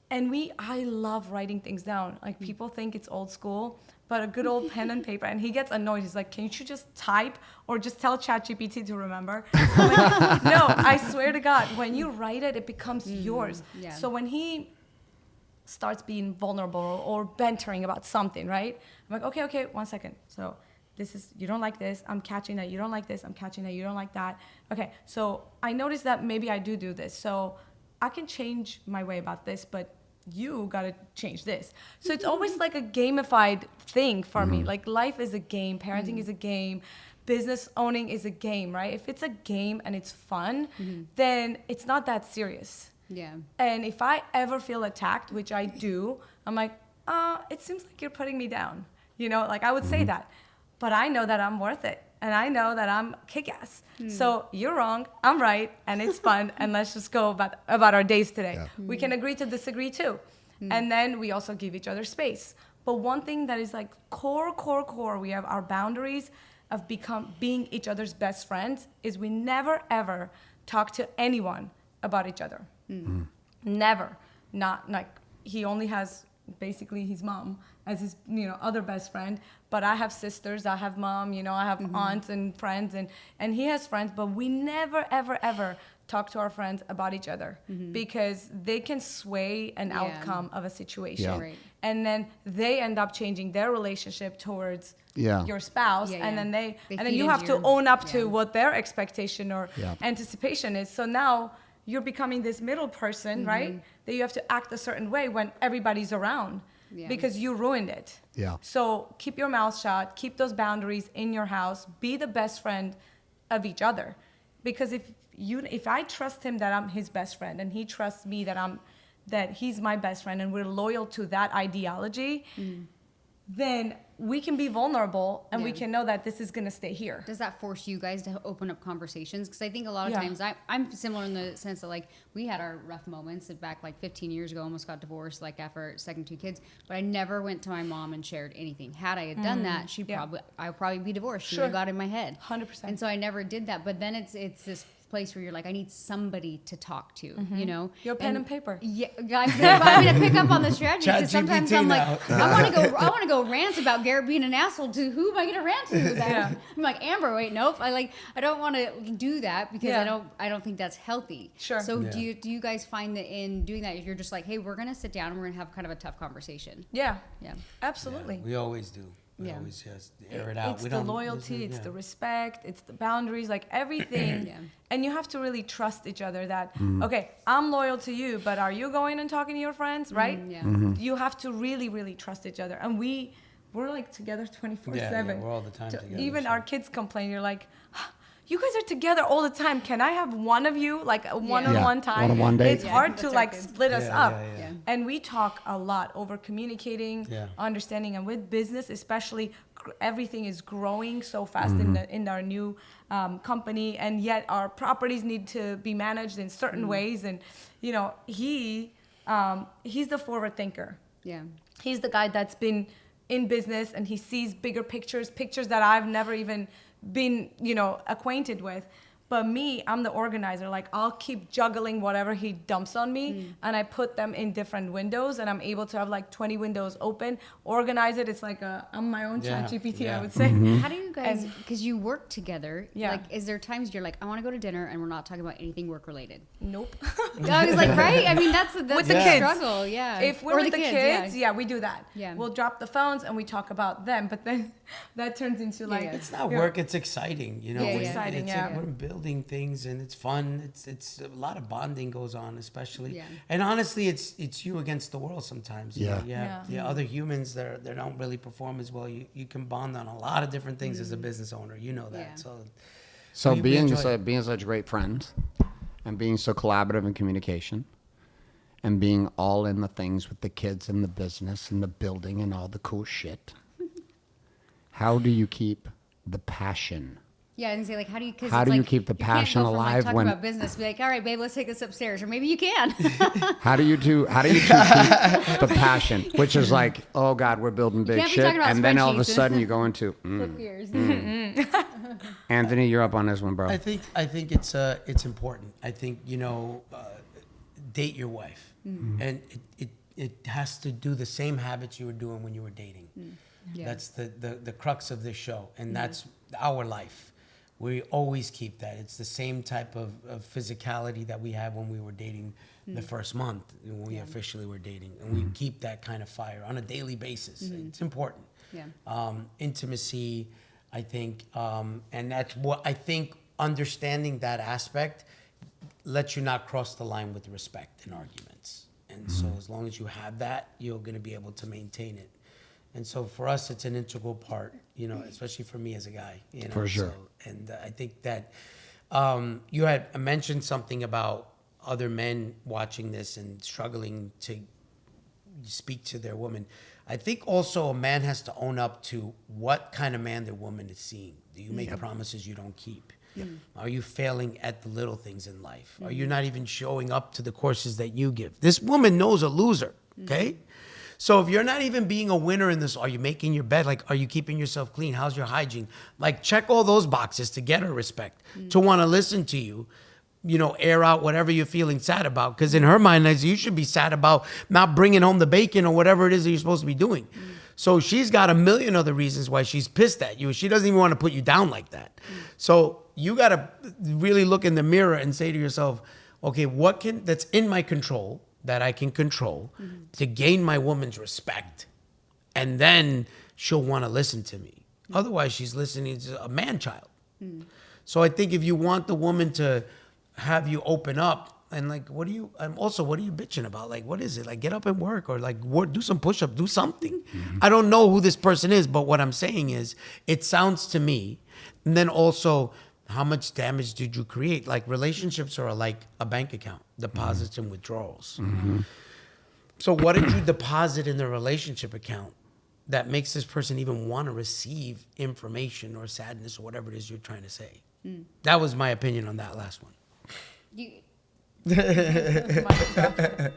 Speaker 4: And I love writing things down. Like people think it's old school, but a good old pen and paper. And he gets annoyed. He's like, can't you just type or just tell ChatGPT to remember? I'm like, no, I swear to God, when you write it, it becomes yours.
Speaker 2: Yeah.
Speaker 4: So when he starts being vulnerable or bantering about something, right? I'm like, okay, 1 second. So this is, you don't like this. I'm catching that you don't like this. I'm catching that you don't like that. Okay, so I noticed that maybe I do this. So I can change my way about this, but you got to change this. So it's always like a gamified thing for me. Like life is a game, parenting is a game, business owning is a game, right? If it's a game and it's fun, then it's not that serious.
Speaker 2: Yeah.
Speaker 4: And if I ever feel attacked, which I do, I'm like, it seems like you're putting me down. You know, like I would say that. But I know that I'm worth it. And I know that I'm kick-ass. So you're wrong, I'm right, and it's fun. And let's just go about our days today.
Speaker 3: Yeah.
Speaker 4: We can agree to disagree too. And then we also give each other space. But one thing that is like core, we have our boundaries of being each other's best friends is we never, ever talk to anyone about each other. Never. Not like he only has basically his mom as his, you know, other best friend, but I have sisters, I have mom, you know, I have aunts and friends, and he has friends, but we never ever talk to our friends about each other because they can sway an outcome of a situation.
Speaker 3: Yeah.
Speaker 2: Right.
Speaker 4: And then they end up changing their relationship towards your spouse,
Speaker 2: Yeah,
Speaker 4: and
Speaker 2: yeah.
Speaker 4: then
Speaker 2: They
Speaker 4: and then
Speaker 2: feed
Speaker 4: you have
Speaker 2: into
Speaker 4: to
Speaker 2: your-
Speaker 4: own up
Speaker 2: yeah.
Speaker 4: to what their expectation or
Speaker 3: Yeah.
Speaker 4: anticipation is. So now you're becoming this middle person, right? That you have to act a certain way when everybody's around
Speaker 2: Yeah.
Speaker 4: because you ruined it.
Speaker 3: Yeah.
Speaker 4: So keep your mouth shut, keep those boundaries in your house, be the best friend of each other. Because if I trust him that I'm his best friend, and he trusts me that he's my best friend, and we're loyal to that ideology, then we can be vulnerable, and we can know that this is going to stay here.
Speaker 2: Does that force you guys to open up conversations? Because I think a lot of times I'm similar in the sense that like we had our rough moments back like 15 years ago, almost got divorced like after our second 2 kids, but I never went to my mom and shared anything. Had I had done that, I'd probably be divorced. She would have got in my head.
Speaker 4: 100%.
Speaker 2: And so I never did that. But then it's this place where you're like, I need somebody to talk to, you know?
Speaker 4: Your pen and paper.
Speaker 2: Yeah, I'm going to pick up on the strategy because sometimes I'm like,
Speaker 1: now.
Speaker 2: I want to go rant about Garrett being an asshole to who am I going to rant to? I'm like, Amber, wait, nope. I don't want to do that because I don't think that's healthy.
Speaker 4: Sure.
Speaker 2: So do you guys find that in doing that, if you're just like, hey, we're going to sit down and we're going to have kind of a tough conversation?
Speaker 4: Yeah.
Speaker 2: Yeah.
Speaker 4: Absolutely.
Speaker 1: We always do. We always just air it out.
Speaker 4: It's the loyalty, it's the respect, it's the boundaries, like everything. And you have to really trust each other that, okay, I'm loyal to you, but are you going and talking to your friends, right? You have to really, really trust each other. And we're like together 24/7.
Speaker 1: Yeah, we're all the time together.
Speaker 4: Even our kids complain, you're like, you guys are together all the time. Can I have one of you, like a one-on-one time?
Speaker 3: One-on-one date.
Speaker 4: It's hard to like split us up.
Speaker 1: Yeah.
Speaker 4: And we talk a lot over communicating, understanding, and with business, especially, everything is growing so fast in our new company, and yet our properties need to be managed in certain ways. And you know, he's the forward thinker.
Speaker 2: Yeah.
Speaker 4: He's the guy that's been in business, and he sees bigger pictures that I've never even been, acquainted with. But me, I'm the organizer. Like, I'll keep juggling whatever he dumps on me, and I put them in different windows, and I'm able to have like 20 windows open, organize it. It's like I'm my own ChatGPT, I would say.
Speaker 2: How do you guys, because you work together, like, is there times you're like, I want to go to dinner and we're not talking about anything work related?
Speaker 4: Nope.
Speaker 2: I was like, right? I mean, that's
Speaker 4: with the kids.
Speaker 2: Struggle, yeah.
Speaker 4: If we're with the kids, we do that.
Speaker 2: Yeah.
Speaker 4: We'll drop the phones and we talk about them, but then that turns into like...
Speaker 1: It's not work, it's exciting, you know.
Speaker 4: It's exciting,
Speaker 1: We're building things and it's fun. It's a lot of bonding goes on, especially.
Speaker 2: Yeah.
Speaker 1: And honestly, it's you against the world sometimes.
Speaker 3: Yeah.
Speaker 1: Other humans that don't really perform as well. You can bond on a lot of different things as a business owner. You know that.
Speaker 2: Yeah.
Speaker 1: So
Speaker 3: being such great friends and being so collaborative in communication and being all in the things with the kids and the business and the building and all the cool shit. How do you keep the passion?
Speaker 2: Yeah, and say like, how do you?
Speaker 3: How do you keep the passion alive
Speaker 2: when
Speaker 3: when
Speaker 2: talking about business? Be like, all right, babe, let's take this upstairs, or maybe you can.
Speaker 3: How do you keep the passion, which is like, oh God, we're building big
Speaker 2: can't be
Speaker 3: shit,
Speaker 2: talking about
Speaker 3: and then all of a
Speaker 2: spreadsheets.
Speaker 3: sudden you go into
Speaker 2: Flip gears.
Speaker 3: Anthony, you're up on this one, bro.
Speaker 1: I think it's important. I think date your wife, and it has to do the same habits you were doing when you were dating.
Speaker 2: Yeah.
Speaker 1: That's the crux of this show, and that's our life. We always keep that. It's the same type of physicality that we had when we were dating the first month, when we officially were dating. And we keep that kind of fire on a daily basis. It's important.
Speaker 2: Yeah.
Speaker 1: Intimacy, I think, and that's what I think understanding that aspect lets you not cross the line with respect in arguments. And so as long as you have that, you're going to be able to maintain it. And so for us, it's an integral part, especially for me as a guy.
Speaker 3: For sure.
Speaker 1: And I think that you had mentioned something about other men watching this and struggling to speak to their woman. I think also a man has to own up to what kind of man their woman is seeing. Do you make promises you don't keep? Are you failing at the little things in life? Are you not even showing up to the courses that you give? This woman knows a loser, okay? So if you're not even being a winner in this, are you making your bed? Like, are you keeping yourself clean? How's your hygiene? Like, check all those boxes to get her respect, to want to listen to you, air out whatever you're feeling sad about. Because in her mind, you should be sad about not bringing home the bacon or whatever it is that you're supposed to be doing. So she's got a million other reasons why she's pissed at you. She doesn't even want to put you down like that. So you got to really look in the mirror and say to yourself, okay, that's in my control, that I can control to gain my woman's respect. And then she'll want to listen to me. Otherwise, she's listening to a man-child. So I think if you want the woman to have you open up and like, what are you bitching about? Like, what is it? Like, get up and work or like do some push-up, do something. I don't know who this person is, but what I'm saying is it sounds to me. And then also How much damage did you create? Like relationships are like a bank account, deposits and withdrawals. So what did you deposit in the relationship account that makes this person even want to receive information or sadness or whatever it is you're trying to say? That was my opinion on that last one.
Speaker 3: That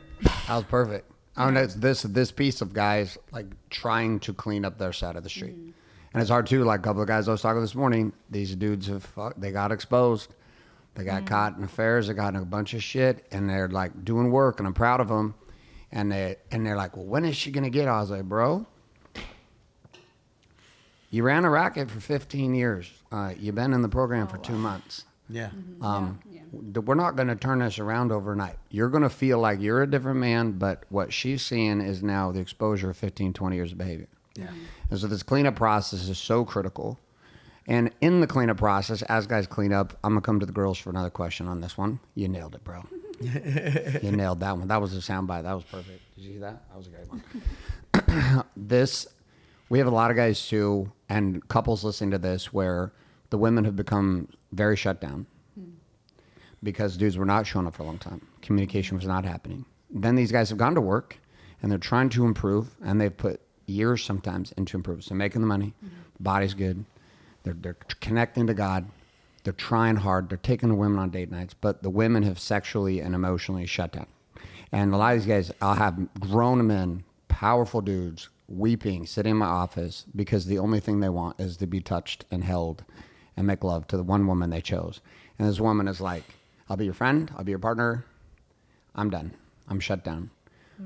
Speaker 3: was perfect. I don't know, it's this piece of guys like trying to clean up their side of the street. And it's hard too. Like a couple of guys I was talking this morning, these dudes they got exposed. They got caught in affairs. They got in a bunch of shit, and they're like doing work, and I'm proud of them. And they're like, well, when is she gonna get? I was like, bro, you ran a racket for 15 years. You've been in the program for 2 months.
Speaker 1: Yeah.
Speaker 3: We're not going to turn this around overnight. You're going to feel like you're a different man, but what she's seeing is now the exposure of 15, 20 years of behavior.
Speaker 1: Yeah.
Speaker 3: And so this cleanup process is so critical. And in the cleanup process, as guys clean up, I'm going to come to the girls for another question on this one. You nailed it, bro. You nailed that one. That was a soundbite. That was perfect. Did you see that? That was a great one. We have a lot of guys too, and couples listening to this, where the women have become very shut down because dudes were not showing up for a long time. Communication was not happening. Then these guys have gone to work, and they're trying to improve, and they've put years sometimes into improvement. So making the money, the body's good, they're connecting to God, they're trying hard, they're taking the women on date nights, but the women have sexually and emotionally shut down. And a lot of these guys, I'll have grown men, powerful dudes, weeping, sitting in my office because the only thing they want is to be touched and held and make love to the one woman they chose. And this woman is like, I'll be your friend, I'll be your partner, I'm done, I'm shut down.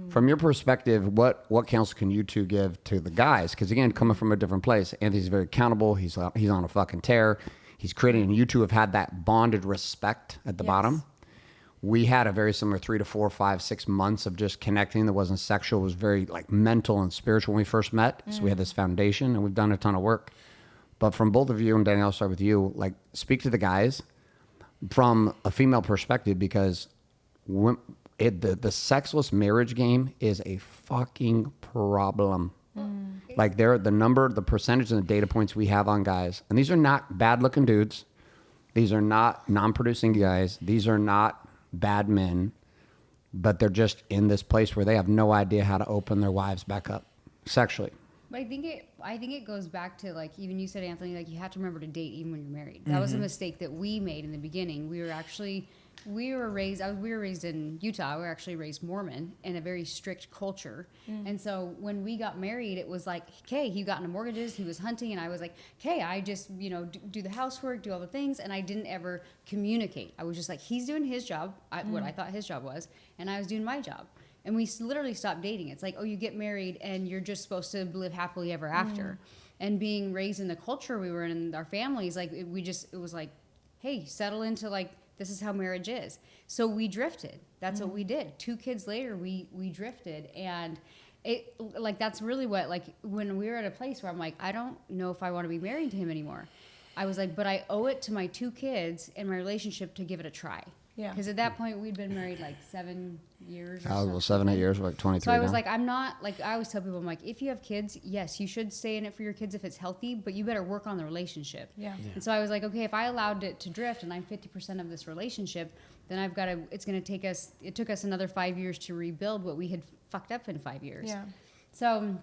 Speaker 3: From your perspective, what counsel can you two give to the guys? Because again, coming from a different place, Anthony's very accountable, he's on a fucking tear, he's creating, and you two have had that bonded respect at the bottom. We had a very similar 3 to 4, 5, 6 months of just connecting that wasn't sexual. It was very like mental and spiritual when we first met. So we had this foundation, and we've done a ton of work. But from both of you, and Danielle, I'll start with you, like speak to the guys from a female perspective, because the sexless marriage game is a fucking problem. Like the percentage and the data points we have on guys, and these are not bad looking dudes. These are not non-producing guys. These are not bad men, but they're just in this place where they have no idea how to open their wives back up sexually.
Speaker 2: But I think it goes back to, like, even you said, Anthony, like, you have to remember to date even when you're married. That was a mistake that we made in the beginning. We were raised in Utah. We were actually raised Mormon in a very strict culture. And so when we got married, it was like, okay, he got into mortgages, he was hunting, and I was like, okay, I just, do the housework, do all the things, and I didn't ever communicate. I was just like, he's doing his job, what I thought his job was, and I was doing my job. And we literally stopped dating. It's like, oh, you get married and you're just supposed to live happily ever after. And being raised in the culture we were in our families, like it was like, hey, settle into, like, this is how marriage is. So we drifted. That's what we did. 2 kids later, we drifted. And it, like, that's really what, like, when we were at a place where I'm like, I don't know if I want to be married to him anymore. I was like, but I owe it to my 2 kids and my relationship to give it a try. Yeah. Because at that point, we'd been married like 7 years. Well,
Speaker 3: 7, 8 years, like 23.
Speaker 2: So I was like, I'm not, like, I always tell people, I'm like, if you have kids, yes, you should stay in it for your kids if it's healthy, but you better work on the relationship. Yeah. And so I was like, okay, if I allowed it to drift and I'm 50% of this relationship, then I've got to, it took us another 5 years to rebuild what we had fucked up in 5 years. Yeah. So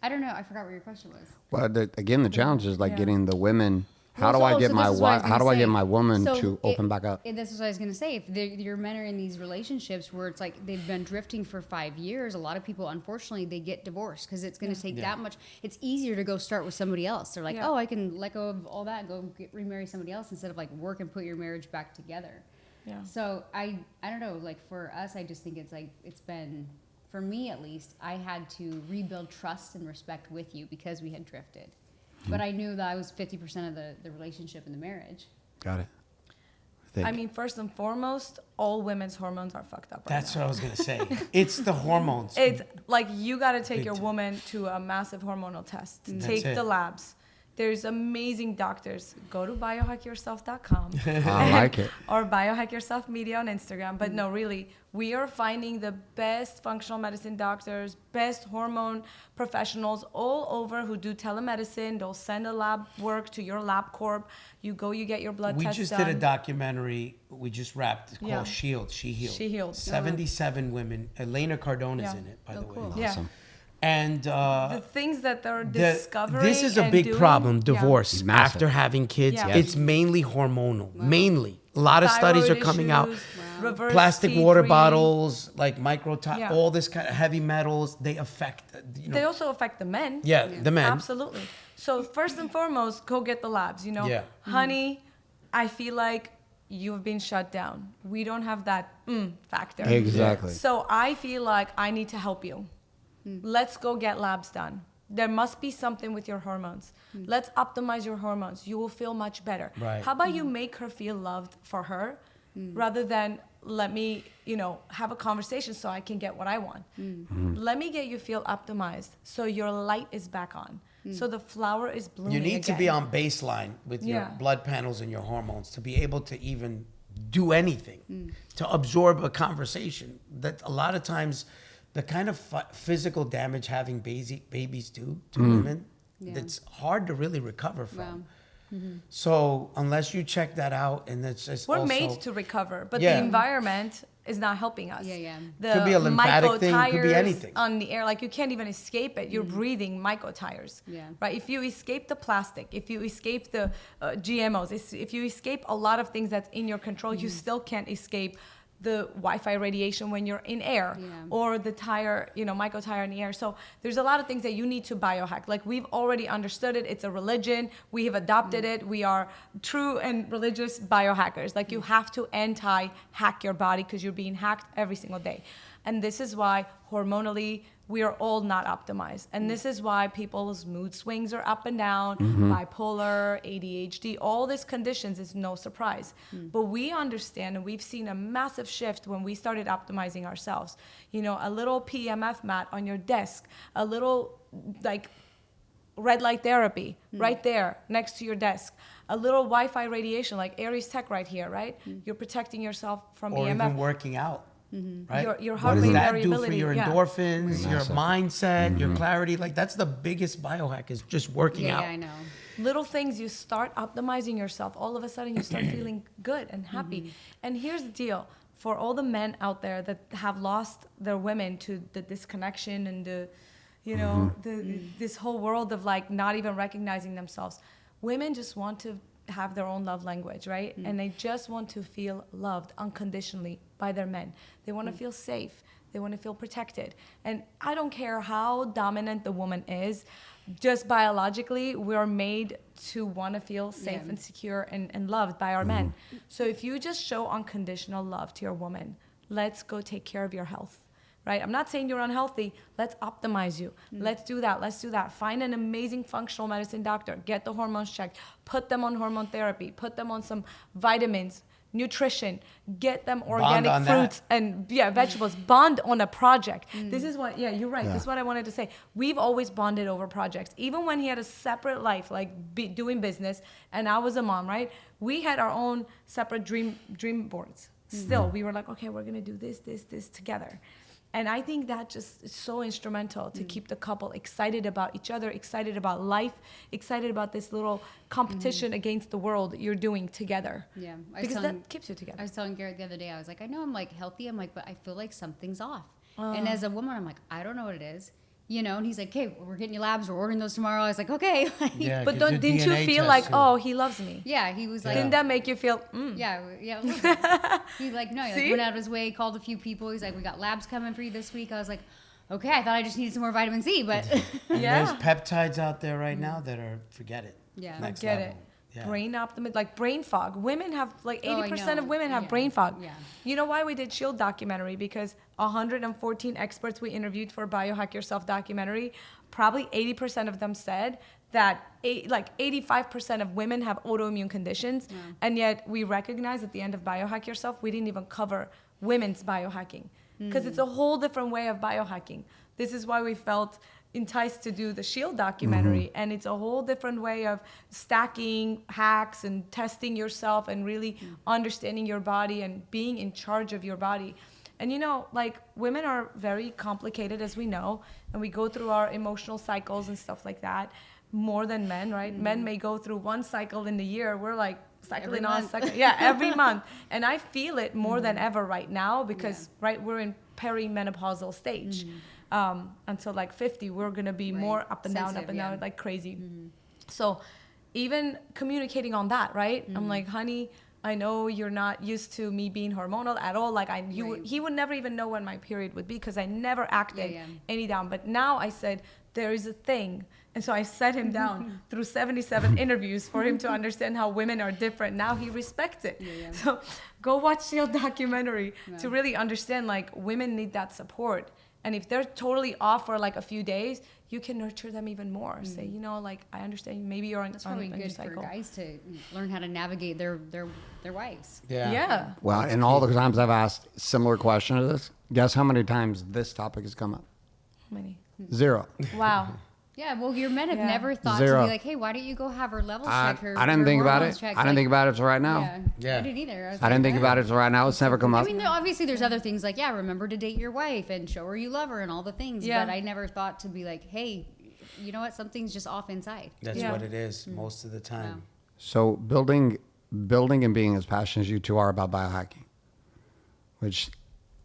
Speaker 2: I don't know. I forgot what your question was.
Speaker 3: Well, the challenge is like getting the women. How do I get my woman to open back up?
Speaker 2: This is what I was going to say. If your men are in these relationships where it's like they've been drifting for 5 years, a lot of people, unfortunately, they get divorced because it's going to take that much. It's easier to go start with somebody else. They're like, oh, I can let go of all that and go remarry somebody else instead of like work and put your marriage back together. Yeah. So I don't know. Like for us, I just think it's like it's been, for me at least, I had to rebuild trust and respect with you because we had drifted. But I knew that I was 50% of the relationship in the marriage.
Speaker 3: Got it.
Speaker 4: I mean, first and foremost, all women's hormones are fucked up right
Speaker 1: That's what I was going to say. It's the hormones.
Speaker 4: It's like you got to take your woman to a massive hormonal test. Take the labs. There's amazing doctors. Go to biohackyourself.com.
Speaker 3: I like it.
Speaker 4: Or Biohack Yourself Media on Instagram. But no, really, we are finding the best functional medicine doctors, best hormone professionals all over who do telemedicine. They'll send a lab work to your LabCorp. You go, you get your blood
Speaker 1: We
Speaker 4: test
Speaker 1: just
Speaker 4: done.
Speaker 1: did a documentary. We just wrapped. It's called
Speaker 4: Yeah.
Speaker 1: Shield. She Healed.
Speaker 4: She Healed.
Speaker 1: 77 women. Elena Cardona's
Speaker 4: Yeah.
Speaker 1: in it, by
Speaker 2: Oh,
Speaker 1: the way.
Speaker 2: cool.
Speaker 4: Yeah.
Speaker 3: Awesome.
Speaker 1: And
Speaker 4: The things that they're discovering.
Speaker 1: this is a
Speaker 4: and
Speaker 1: big
Speaker 4: doing,
Speaker 1: problem,
Speaker 4: yeah.
Speaker 1: divorce
Speaker 3: Massive.
Speaker 1: after having kids.
Speaker 4: Yeah.
Speaker 1: It's mainly hormonal. Mainly. A lot of studies are
Speaker 4: Thyroid
Speaker 1: coming out.
Speaker 4: issues, reverse
Speaker 1: Plastic water
Speaker 4: T3.
Speaker 1: bottles, like
Speaker 4: Yeah.
Speaker 1: all this kind of heavy metals, they affect,
Speaker 4: They also affect the men.
Speaker 1: yeah, the men.
Speaker 4: Absolutely. So first and foremost, go get the labs.
Speaker 1: Yeah.
Speaker 4: Honey, I feel like you've been shut down. We don't have that factor.
Speaker 3: Exactly.
Speaker 4: So I feel like I need to help you. Let's go get labs done. There must be something with your hormones. Let's optimize your hormones. You will feel much better.
Speaker 1: Right.
Speaker 4: How about you make her feel loved for her rather than let me, have a conversation so I can get what I want. Let me get you feel optimized so your light is back on. So the flower is blooming
Speaker 1: You need to
Speaker 4: again.
Speaker 1: be on baseline with your
Speaker 4: Yeah.
Speaker 1: blood panels and your hormones to be able to even do anything, to absorb a conversation. That a lot of times, the kind of physical damage having babies do to women,
Speaker 2: Yeah.
Speaker 1: that's hard to really recover from.
Speaker 2: Wow.
Speaker 1: So unless you check that out, and it's just
Speaker 4: We're
Speaker 1: also,
Speaker 4: made to recover, but
Speaker 1: Yeah.
Speaker 4: the environment is not helping us.
Speaker 2: Yeah, yeah.
Speaker 4: The
Speaker 1: Could be a lymphatic thing, could be
Speaker 4: mycotires
Speaker 1: anything.
Speaker 4: on the air, like you can't even escape it. You're breathing mycotires.
Speaker 2: Yeah.
Speaker 4: Right. If you escape the plastic, if you escape the GMOs, if you escape a lot of things that's in your control, you still can't escape the Wi-Fi radiation when you're in air,
Speaker 2: Yeah.
Speaker 4: or the tire, mycotire in the air. So there's a lot of things that you need to biohack. Like we've already understood it. It's a religion. We have adopted it. We are true and religious biohackers. Like you have to anti-hack your body because you're being hacked every single day. And this is why hormonally we are all not optimized. And this is why people's mood swings are up and down, bipolar, ADHD, all these conditions is no surprise. But we understand, and we've seen a massive shift when we started optimizing ourselves. A little PMF mat on your desk, a little red light therapy right there next to your desk, a little Wi-Fi radiation like Aries Tech right here, right? You're protecting yourself from
Speaker 1: or
Speaker 4: EMF.
Speaker 1: even working out. Right?
Speaker 4: Your
Speaker 1: What
Speaker 4: heart
Speaker 1: does
Speaker 4: rate
Speaker 1: that do for
Speaker 4: variability,
Speaker 1: your
Speaker 4: yeah.
Speaker 1: endorphins, your
Speaker 3: Massive.
Speaker 1: mindset, your clarity? Like that's the biggest biohack is just working
Speaker 2: Yeah,
Speaker 1: out.
Speaker 2: yeah, I know.
Speaker 4: Little things, you start optimizing yourself, all of a sudden you start feeling good and happy. And here's the deal, for all the men out there that have lost their women to the disconnection and this whole world of not even recognizing themselves, women just want to have their own love language, right? And they just want to feel loved unconditionally by their men. They want to feel safe. They want to feel protected. And I don't care how dominant the woman is, just biologically, we're made to want to feel safe
Speaker 2: Yeah.
Speaker 4: and secure and loved by our men. So if you just show unconditional love to your woman, let's go take care of your health. Right? I'm not saying you're unhealthy. Let's optimize you. Let's do that. Let's do that. Find an amazing functional medicine doctor. Get the hormones checked. Put them on hormone therapy. Put them on some vitamins, nutrition. Get them organic
Speaker 1: on
Speaker 4: fruits
Speaker 1: that.
Speaker 4: and vegetables. Bond on a project. This is what, you're right. This is what I wanted to say. We've always bonded over projects. Even when he had a separate life, doing business, and I was a mom, right? We had our own separate dream boards. Still, we were like, okay, we're going to do this together. And I think that just is so instrumental to keep the couple excited about each other, excited about life, excited about this little competition against the world you're doing together.
Speaker 2: Yeah.
Speaker 4: Because that keeps you together.
Speaker 2: I was telling Garrett the other day, I was like, I know I'm healthy. I'm like, but I feel like something's off. And as a woman, I'm like, I don't know what it is. And he's like, okay, we're getting your labs. We're ordering those tomorrow. I was like, okay.
Speaker 1: Yeah,
Speaker 4: But
Speaker 1: get your
Speaker 4: didn't you
Speaker 1: DNA
Speaker 4: feel
Speaker 1: test
Speaker 4: like,
Speaker 1: too.
Speaker 4: oh, he loves me?
Speaker 2: Yeah, he was like,
Speaker 4: Didn't that make you feel,
Speaker 2: yeah. He
Speaker 4: See?
Speaker 2: went out of his way, called a few people. He's like, we got labs coming for you this week. I was like, okay, I thought I just needed some more vitamin C, but
Speaker 1: And
Speaker 4: Yeah.
Speaker 1: there's peptides out there right now that are, forget it.
Speaker 2: Yeah.
Speaker 1: Next
Speaker 4: Get
Speaker 1: level.
Speaker 4: it.
Speaker 1: Yeah.
Speaker 4: Brain optimism, brain fog. Women have 80% of
Speaker 2: know.
Speaker 4: women have
Speaker 2: Yeah.
Speaker 4: brain fog.
Speaker 2: Yeah.
Speaker 4: You know why we did Shield documentary? Because 114 experts we interviewed for Biohack Yourself documentary, probably 80% of them said that 85% of women have autoimmune conditions, and yet we recognize at the end of Biohack Yourself, we didn't even cover women's biohacking because it's a whole different way of biohacking. This is why we felt enticed to do the Shield documentary, and it's a whole different way of stacking hacks and testing yourself and really understanding your body and being in charge of your body. And you know, like, women are very complicated, as we know, and we go through our emotional cycles and stuff like that more than men, right? Men may go through one cycle in the year. We're like cycling on, every month. And I feel it more than ever right now because, right, we're in perimenopausal stage. Until like 50, we're going to be more up and down, like crazy. So even communicating on that, right? I'm like, honey, I know you're not used to me being hormonal at all. Like he would never even know when my period would be because I never acted any down. But now I said, there is a thing. And so I set him down through 77 interviews for him to understand how women are different. Now he respects it. So go watch Shield documentary to really understand, like, women need that support. And if they're totally off for like a few days, you can nurture them even more. Say, you know, like, I understand maybe you're on,
Speaker 2: That's probably
Speaker 4: on
Speaker 2: good
Speaker 4: your cycle.
Speaker 2: for guys to learn how to navigate their wives.
Speaker 4: Yeah.
Speaker 3: Well, and all the times I've asked similar question to this, guess how many times this topic has come up?
Speaker 4: How many?
Speaker 3: 0.
Speaker 4: Wow.
Speaker 2: Yeah, well, your men have never thought
Speaker 3: 0.
Speaker 2: to be like, hey, why don't you go have her levels check her?
Speaker 3: I didn't think about it. I didn't think about it till right now.
Speaker 2: Yeah, I didn't either.
Speaker 3: I didn't think about it till right now. It's never come up.
Speaker 2: I mean, obviously, there's other things like, remember to date your wife and show her you love her and all the things.
Speaker 4: Yeah.
Speaker 2: But I never thought to be like, hey, you know what? Something's just off inside.
Speaker 1: That's what it is most of the time.
Speaker 3: So building and being as passionate as you two are about biohacking,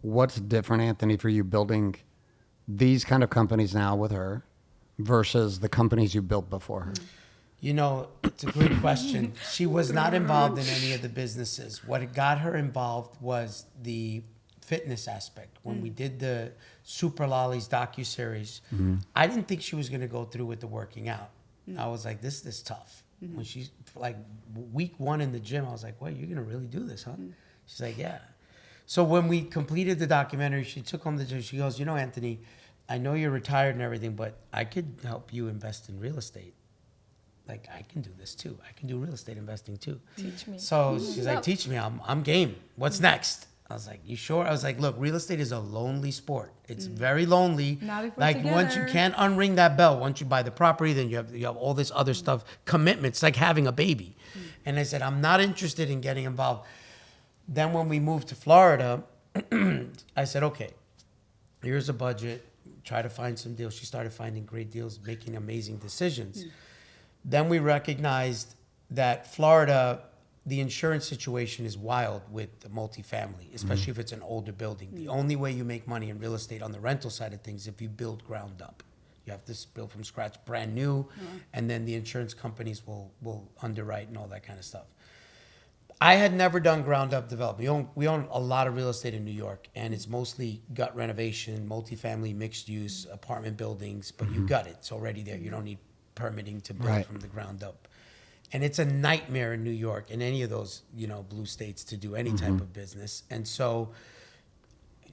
Speaker 3: what's different, Anthony, for you building these kind of companies now with her versus the companies you built before her?
Speaker 1: You know, it's a great question. She was not involved in any of the businesses. What got her involved was the fitness aspect. When we did the Super Lolli's docuseries, I didn't think she was going to go through with the working out. I was like, this is tough. When she's like week 1 in the gym, I was like, what, you're going to really do this, huh? She's like, yeah. So when we completed the documentary, she took home the gym. She goes, you know, Anthony, I know you're retired and everything, but I could help you invest in real estate. Like, I can do this too. I can do real estate investing too.
Speaker 4: Teach me.
Speaker 1: So she's like, teach me. I'm game. What's next? I was like, you sure? I was like, look, real estate is a lonely sport. It's very lonely.
Speaker 4: Not if we're
Speaker 1: like once you
Speaker 4: together.
Speaker 1: can't unring that bell, once you buy the property, then you have all this other stuff, commitments, like having a baby. And I said, I'm not interested in getting involved. Then when we moved to Florida, I said, okay, here's a budget. Try to find some deals. She started finding great deals, making amazing decisions. Then we recognized that Florida, the insurance situation is wild with the multifamily, especially if it's an older building. The only way you make money in real estate on the rental side of things is if you build ground up. You have to build from scratch, brand new, and then the insurance companies will underwrite and all that kind of stuff. I had never done ground up development. We own a lot of real estate in New York, and it's mostly gut renovation, multifamily, mixed use, apartment buildings, but you gut it. It's already there. You don't need permitting to build from the ground up. And it's a nightmare in New York and any of those, blue states to do any type of business. And so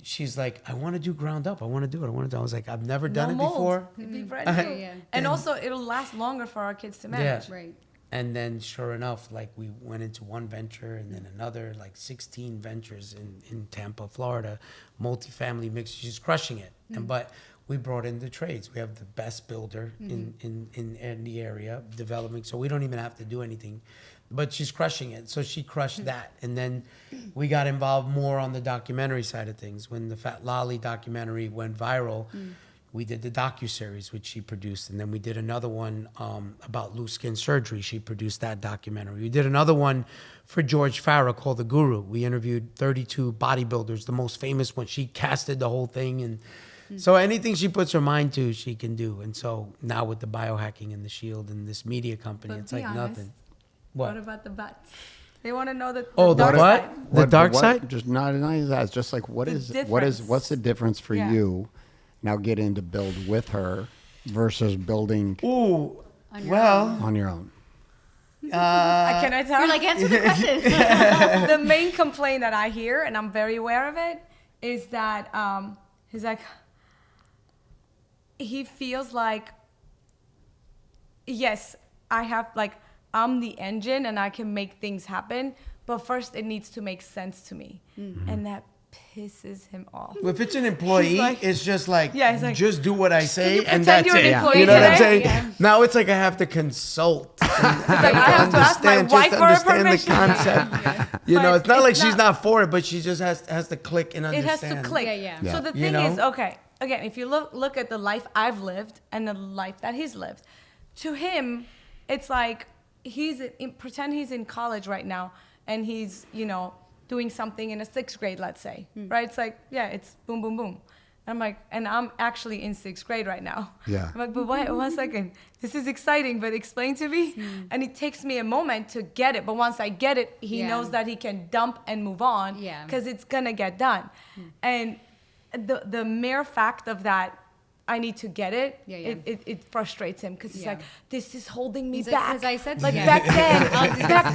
Speaker 1: she's like, I want to do ground up. I want to do it. I was like, I've never done it before.
Speaker 4: It'd be brand new. And also, it'll last longer for our kids to manage.
Speaker 1: Yeah.
Speaker 2: Right.
Speaker 1: And then sure enough, like we went into one venture and then another, like 16 ventures in Tampa, Florida, multifamily mixed. She's crushing it. But we brought in the trades. We have the best builder in the area developing, so we don't even have to do anything. But she's crushing it. So she crushed that. And then we got involved more on the documentary side of things. When the Fat Lolli documentary went viral, we did the docuseries, which she produced. And then we did another one about loose skin surgery. She produced that documentary. We did another one for George Farah called The Guru. We interviewed 32 bodybuilders, the most famous one. She casted the whole thing. And so anything she puts her mind to, she can do. And so now with the biohacking and the Shield and this media company,
Speaker 4: But
Speaker 1: it's
Speaker 4: be
Speaker 1: like
Speaker 4: honest,
Speaker 1: nothing.
Speaker 4: What about the butts? They want to know the
Speaker 1: Oh, the
Speaker 4: dark
Speaker 1: what?
Speaker 4: side.
Speaker 1: The dark side?
Speaker 3: Just not that. It's just like what's the difference for you now getting to build with her versus building
Speaker 1: Ooh,
Speaker 3: on your own?
Speaker 4: Can I tell?
Speaker 2: You're like, answer the question.
Speaker 4: The main complaint that I hear, and I'm very aware of it, is that he's like, he feels like, yes, I'm the engine and I can make things happen, but first it needs to make sense to me. And that pisses him off.
Speaker 1: If it's an employee, it's just like,
Speaker 4: he's like,
Speaker 1: just do what I say,
Speaker 4: you
Speaker 1: and
Speaker 4: pretend
Speaker 1: that's
Speaker 4: you're an
Speaker 1: it.
Speaker 4: employee
Speaker 1: You know what I'm
Speaker 4: today?
Speaker 1: saying?
Speaker 2: Yeah.
Speaker 1: Now it's like I have to consult.
Speaker 4: Like, I have to ask my wife for a
Speaker 1: understand the
Speaker 4: permission.
Speaker 1: concept. You know,
Speaker 4: But
Speaker 1: it's not like
Speaker 4: it's
Speaker 1: she's
Speaker 4: not-
Speaker 1: not for it, but she just has to click and
Speaker 4: It
Speaker 1: understand.
Speaker 4: has to click.
Speaker 2: Yeah.
Speaker 4: So the
Speaker 1: You
Speaker 4: thing
Speaker 1: know?
Speaker 4: is, okay, again, if you look at the life I've lived and the life that he's lived, to him, it's like pretend he's in college right now and he's, doing something in a 6th grade, let's say, right? It's like, it's boom, boom, boom. I'm like, and I'm actually in 6th grade right now.
Speaker 3: Yeah.
Speaker 4: I'm like, but wait, 1 second. This is exciting, but explain to me. And it takes me a moment to get it. But once I get it, he knows that he can dump and move on because it's going to get done. And the mere fact of that, I need to get it. It frustrates him because he's like, this is holding me back.
Speaker 2: Because I said
Speaker 4: back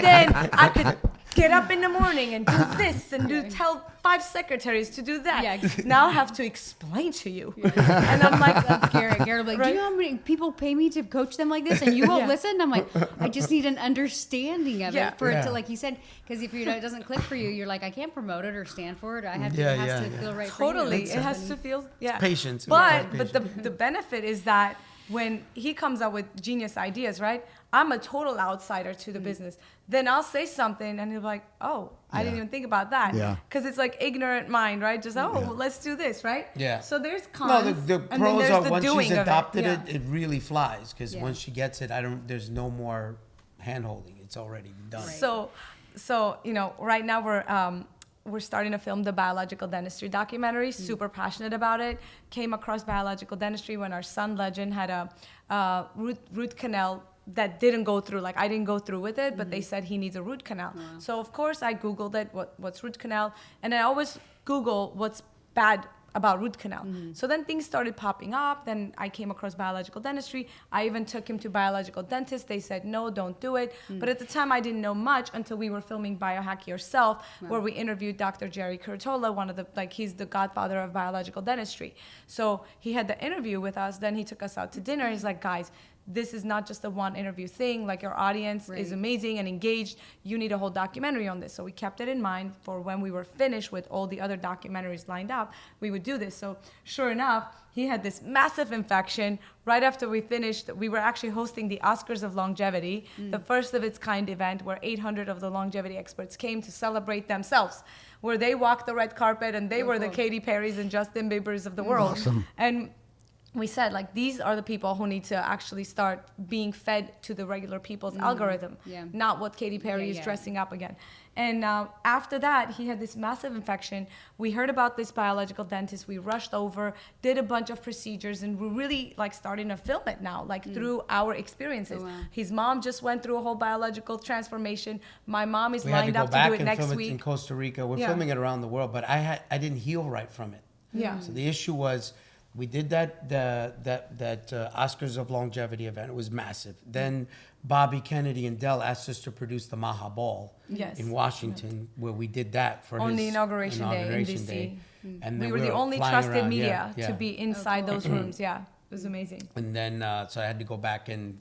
Speaker 4: then, I could get up in the morning and do this and tell 5 secretaries to do that.
Speaker 2: Yeah.
Speaker 4: Now I have to explain to you. And I'm like,
Speaker 2: That's Garrett. Garrett will be like, do you know how many people pay me to coach them like this? And you won't listen? I'm like, I just need an understanding of it for it to, like you said, because if it doesn't click for you, you're like, I can't promote it or stand for it. I have to, it has to feel right
Speaker 4: totally.
Speaker 2: for you.
Speaker 4: It has to feel,
Speaker 1: Patience.
Speaker 4: But the benefit is that when he comes up with genius ideas, right? I'm a total outsider to the business. Then I'll say something and he'll be like, oh, I didn't even think about that.
Speaker 3: Yeah.
Speaker 4: Because it's like ignorant mind, right? Just, well, let's do this, right?
Speaker 1: Yeah.
Speaker 4: So there's
Speaker 1: No,
Speaker 4: cons.
Speaker 1: the
Speaker 4: and then
Speaker 1: pros
Speaker 4: there's
Speaker 1: are
Speaker 4: the
Speaker 1: once
Speaker 4: doing
Speaker 1: she's
Speaker 4: of
Speaker 1: adopted
Speaker 4: it.
Speaker 1: it really flies because
Speaker 2: Yeah.
Speaker 1: once she gets it, there's no more hand holding. It's already done.
Speaker 2: Right.
Speaker 4: So right now we're starting to film the biological dentistry documentary. Super passionate about it. Came across biological dentistry when our son Legend had a root canal that didn't go through. Like I didn't go through with it, but they said he needs a root canal.
Speaker 2: Wow.
Speaker 4: So of course I Googled it. What's root canal? And I always Google what's bad about root canal. So then things started popping up. Then I came across biological dentistry. I even took him to biological dentists. They said, no, don't do it. But at the time I didn't know much until we were filming Biohack Yourself, where we interviewed Dr. Jerry Curtola, he's the godfather of biological dentistry. So he had the interview with us. Then he took us out to dinner. He's like, guys, this is not just a one interview thing. Like your audience is amazing and engaged. You need a whole documentary on this. So we kept it in mind for when we were finished with all the other documentaries lined up, we would do this. So sure enough, he had this massive infection. Right after we finished, we were actually hosting the Oscars of Longevity, the first of its kind event where 800 of the longevity experts came to celebrate themselves, where they walked the red carpet and they were the Katy Perrys and Justin Biebers of the world.
Speaker 3: Awesome.
Speaker 4: And we said, like, these are the people who need to actually start being fed to the regular people's algorithm, not what Katy Perry is dressing up again. And after that, he had this massive infection. We heard about this biological dentist. We rushed over, did a bunch of procedures, and we're really like starting to film it now, like through our experiences.
Speaker 2: Oh, wow.
Speaker 4: His mom just went through a whole biological transformation. My mom is
Speaker 1: We had to
Speaker 4: lined
Speaker 1: go
Speaker 4: up to
Speaker 1: back
Speaker 4: do it
Speaker 1: and
Speaker 4: next
Speaker 1: film it
Speaker 4: week.
Speaker 1: in Costa Rica. We're filming it around the world, but I didn't heal right from it.
Speaker 4: Yeah.
Speaker 1: So the issue was, we did that Oscars of Longevity event. It was massive. Then Bobby Kennedy and Dell asked us to produce the Maha Ball in Washington, where we did that for
Speaker 4: On
Speaker 1: his
Speaker 4: the inauguration day in
Speaker 1: inauguration
Speaker 4: DC.
Speaker 1: day. And
Speaker 4: We
Speaker 1: then
Speaker 4: were the only
Speaker 1: flying
Speaker 4: trusted
Speaker 1: around,
Speaker 4: media
Speaker 1: yeah.
Speaker 4: to be inside
Speaker 2: cool.
Speaker 4: those rooms. Yeah, it was amazing.
Speaker 1: And then, so I had to go back and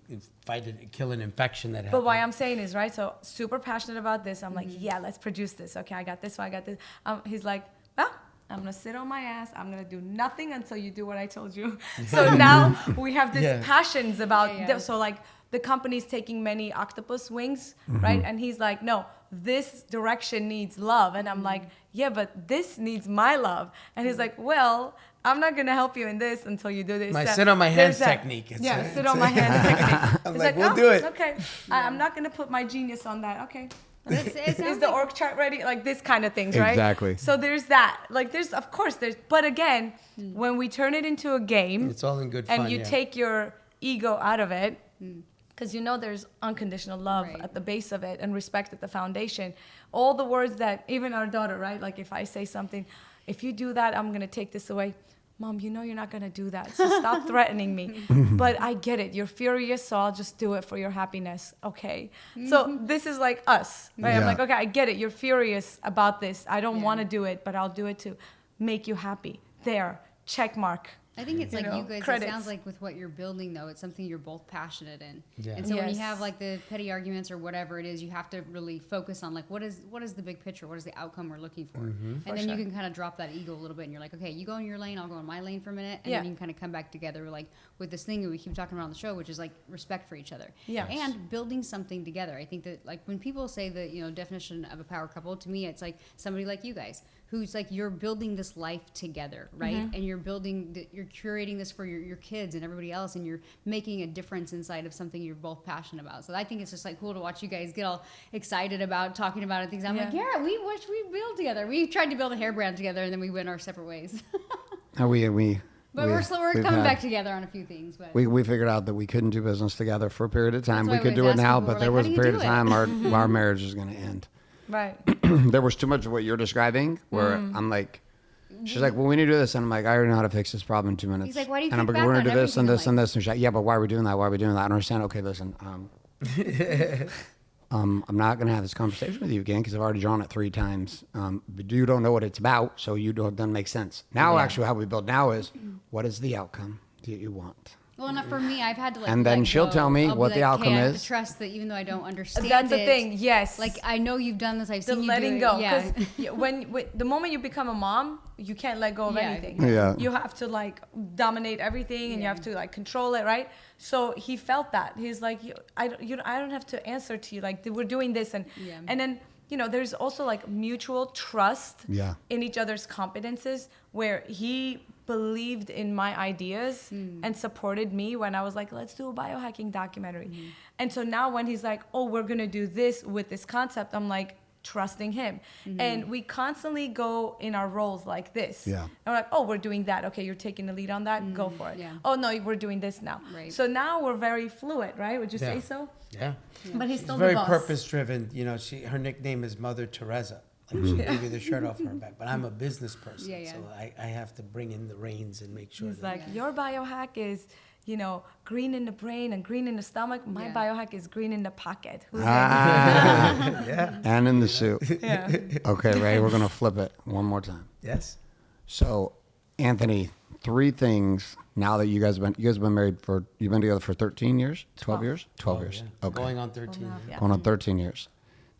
Speaker 1: kill an infection that happened.
Speaker 4: But why I'm saying is, right, so super passionate about this. I'm like, yeah, let's produce this. Okay, I got this one, I got this. He's like, well, I'm going to sit on my ass. I'm going to do nothing until you do what I told you. So now we have this passions about, so like the company's taking many octopus wings, right? And he's like, no, this direction needs love. And I'm like, yeah, but this needs my love. And he's like, well, I'm not going to help you in this until you do this.
Speaker 1: My sit on my hands
Speaker 4: There's that.
Speaker 1: technique.
Speaker 4: Sit on my hands technique.
Speaker 1: I'm
Speaker 4: He's
Speaker 1: like, we'll do it.
Speaker 4: Okay, I'm not going to put my genius on that. Okay.
Speaker 2: It
Speaker 4: Is
Speaker 2: sounds
Speaker 4: the
Speaker 2: like-
Speaker 4: org chart ready? Like this kind of things, right?
Speaker 3: Exactly.
Speaker 4: So there's that. Like of course there's, but again, when we turn it into a game,
Speaker 1: It's all in good fun,
Speaker 4: and you take your ego out of it, because there's unconditional love
Speaker 2: Right.
Speaker 4: at the base of it and respect at the foundation. All the words that even our daughter, right? Like if I say something, if you do that, I'm gonna take this away. Mom, you're not gonna do that, so stop threatening me. But I get it. You're furious, so I'll just do it for your happiness. Okay. So this is like us, right? I'm
Speaker 3: Yeah.
Speaker 4: like, okay, I get it. You're furious about this. I don't want to do it, but I'll do it to make you happy. There, check mark.
Speaker 2: I think it's like you guys,
Speaker 4: credits.
Speaker 2: it sounds like with what you're building, though, it's something you're both passionate in.
Speaker 1: Yeah.
Speaker 2: And so when you
Speaker 4: Yes.
Speaker 2: have like the petty arguments or whatever it is, you have to really focus on like, what is the big picture? What is the outcome we're looking for? And then
Speaker 4: sure.
Speaker 2: you can kind of drop that ego a little bit and you're like, okay, you go in your lane, I'll go in my lane for a minute. And
Speaker 4: Yeah.
Speaker 2: then you can kind of come back together like with this thing that we keep talking about on the show, which is like respect for each other.
Speaker 4: Yeah.
Speaker 2: And building something together. I think that like when people say the, definition of a power couple, to me, it's like somebody like you guys who's like, you're building this life together, right? And you're you're curating this for your kids and everybody else, and you're making a difference inside of something you're both passionate about. So I think it's just like cool to watch you guys get all excited about talking about it. Things I'm like, yeah, we wish we build together. We tried to build a hair brand together, and then we went our separate ways.
Speaker 3: And
Speaker 2: But we're
Speaker 3: we've
Speaker 2: coming
Speaker 3: had-
Speaker 2: back together on a few things. But
Speaker 3: We figured out that we couldn't do business together for a period of time.
Speaker 2: That's
Speaker 3: We
Speaker 2: why
Speaker 3: could
Speaker 2: we
Speaker 3: do
Speaker 2: was
Speaker 3: it now,
Speaker 2: asking
Speaker 3: but
Speaker 2: people,
Speaker 3: there
Speaker 2: like,
Speaker 3: was
Speaker 2: how
Speaker 3: a
Speaker 2: do you
Speaker 3: period of
Speaker 2: do
Speaker 3: time our marriage was going to end.
Speaker 4: Right.
Speaker 3: There was too much of what you're describing where I'm like, she's like, well, we need to do this. And I'm like, I already know how to fix this problem in 2 minutes.
Speaker 2: He's like, why do you
Speaker 3: And I'm
Speaker 2: keep
Speaker 3: like,
Speaker 2: back
Speaker 3: we're going
Speaker 2: on
Speaker 3: to do this and
Speaker 2: everything?
Speaker 3: this and this. And she's like, yeah, but why are we doing that? Why are we doing that? I don't understand. Okay, listen. I'm not going to have this conversation with you again because I've already drawn it 3 times. But you don't know what it's about, so you don't doesn't make sense. Now, actually, how we build now is, what is the outcome that you want?
Speaker 2: well, enough for me. I've had to like.
Speaker 3: And then
Speaker 2: let
Speaker 3: she'll
Speaker 2: go.
Speaker 3: tell me
Speaker 2: I'll be
Speaker 3: what the
Speaker 2: like,
Speaker 3: outcome
Speaker 2: okay, I have
Speaker 3: is.
Speaker 2: to trust that even though I don't understand
Speaker 4: That's the
Speaker 2: it,
Speaker 4: thing. Yes.
Speaker 2: Like I know you've done this. I've
Speaker 4: the
Speaker 2: seen you
Speaker 4: letting
Speaker 2: do it.
Speaker 4: go.
Speaker 2: Yeah.
Speaker 4: Because when the moment you become a mom, you can't let go of
Speaker 2: Yeah.
Speaker 4: anything.
Speaker 3: Yeah.
Speaker 4: You have to like dominate everything, and you
Speaker 2: Yeah.
Speaker 4: have to like control it, right? So he felt that. He's like, I don't have to answer to you. Like we're doing this, and
Speaker 2: Yeah.
Speaker 4: and then there's also like mutual trust
Speaker 3: Yeah.
Speaker 4: in each other's competences, where he believed in my ideas and supported me when I was like, let's do a biohacking documentary. And so now when he's like, oh, we're going to do this with this concept, I'm like trusting him. And we constantly go in our roles like this.
Speaker 3: Yeah.
Speaker 4: And we're like, oh, we're doing that. Okay, you're taking the lead on that. Go for it.
Speaker 2: Yeah.
Speaker 4: Oh, no, we're doing this now.
Speaker 2: Right.
Speaker 4: So now we're very fluid, right? Would you say
Speaker 1: Yeah.
Speaker 4: so?
Speaker 1: Yeah.
Speaker 4: But he's
Speaker 1: She's
Speaker 4: still
Speaker 1: very
Speaker 4: the boss.
Speaker 1: purpose driven. Her nickname is Mother Teresa. Like she gave you the shirt off her back. But I'm a business person,
Speaker 2: Yeah, yeah.
Speaker 1: so I have to bring in the reins and make sure
Speaker 4: He's
Speaker 1: that
Speaker 4: like,
Speaker 2: Yeah.
Speaker 4: your biohack is, green in the brain and green in the stomach. My
Speaker 2: Yeah.
Speaker 4: biohack is green in the pocket. Who's
Speaker 3: Ah,
Speaker 1: yeah.
Speaker 3: and in the suit.
Speaker 4: Yeah.
Speaker 3: Okay, Ray, we're going to flip it one more time.
Speaker 1: Yes.
Speaker 3: So, Anthony, 3 things now that you guys have been married you've been together for 13 years? 12 years? 12 years.
Speaker 1: Yeah.
Speaker 3: Okay.
Speaker 1: Going on 13.
Speaker 4: Yeah.
Speaker 3: Going on 13 years.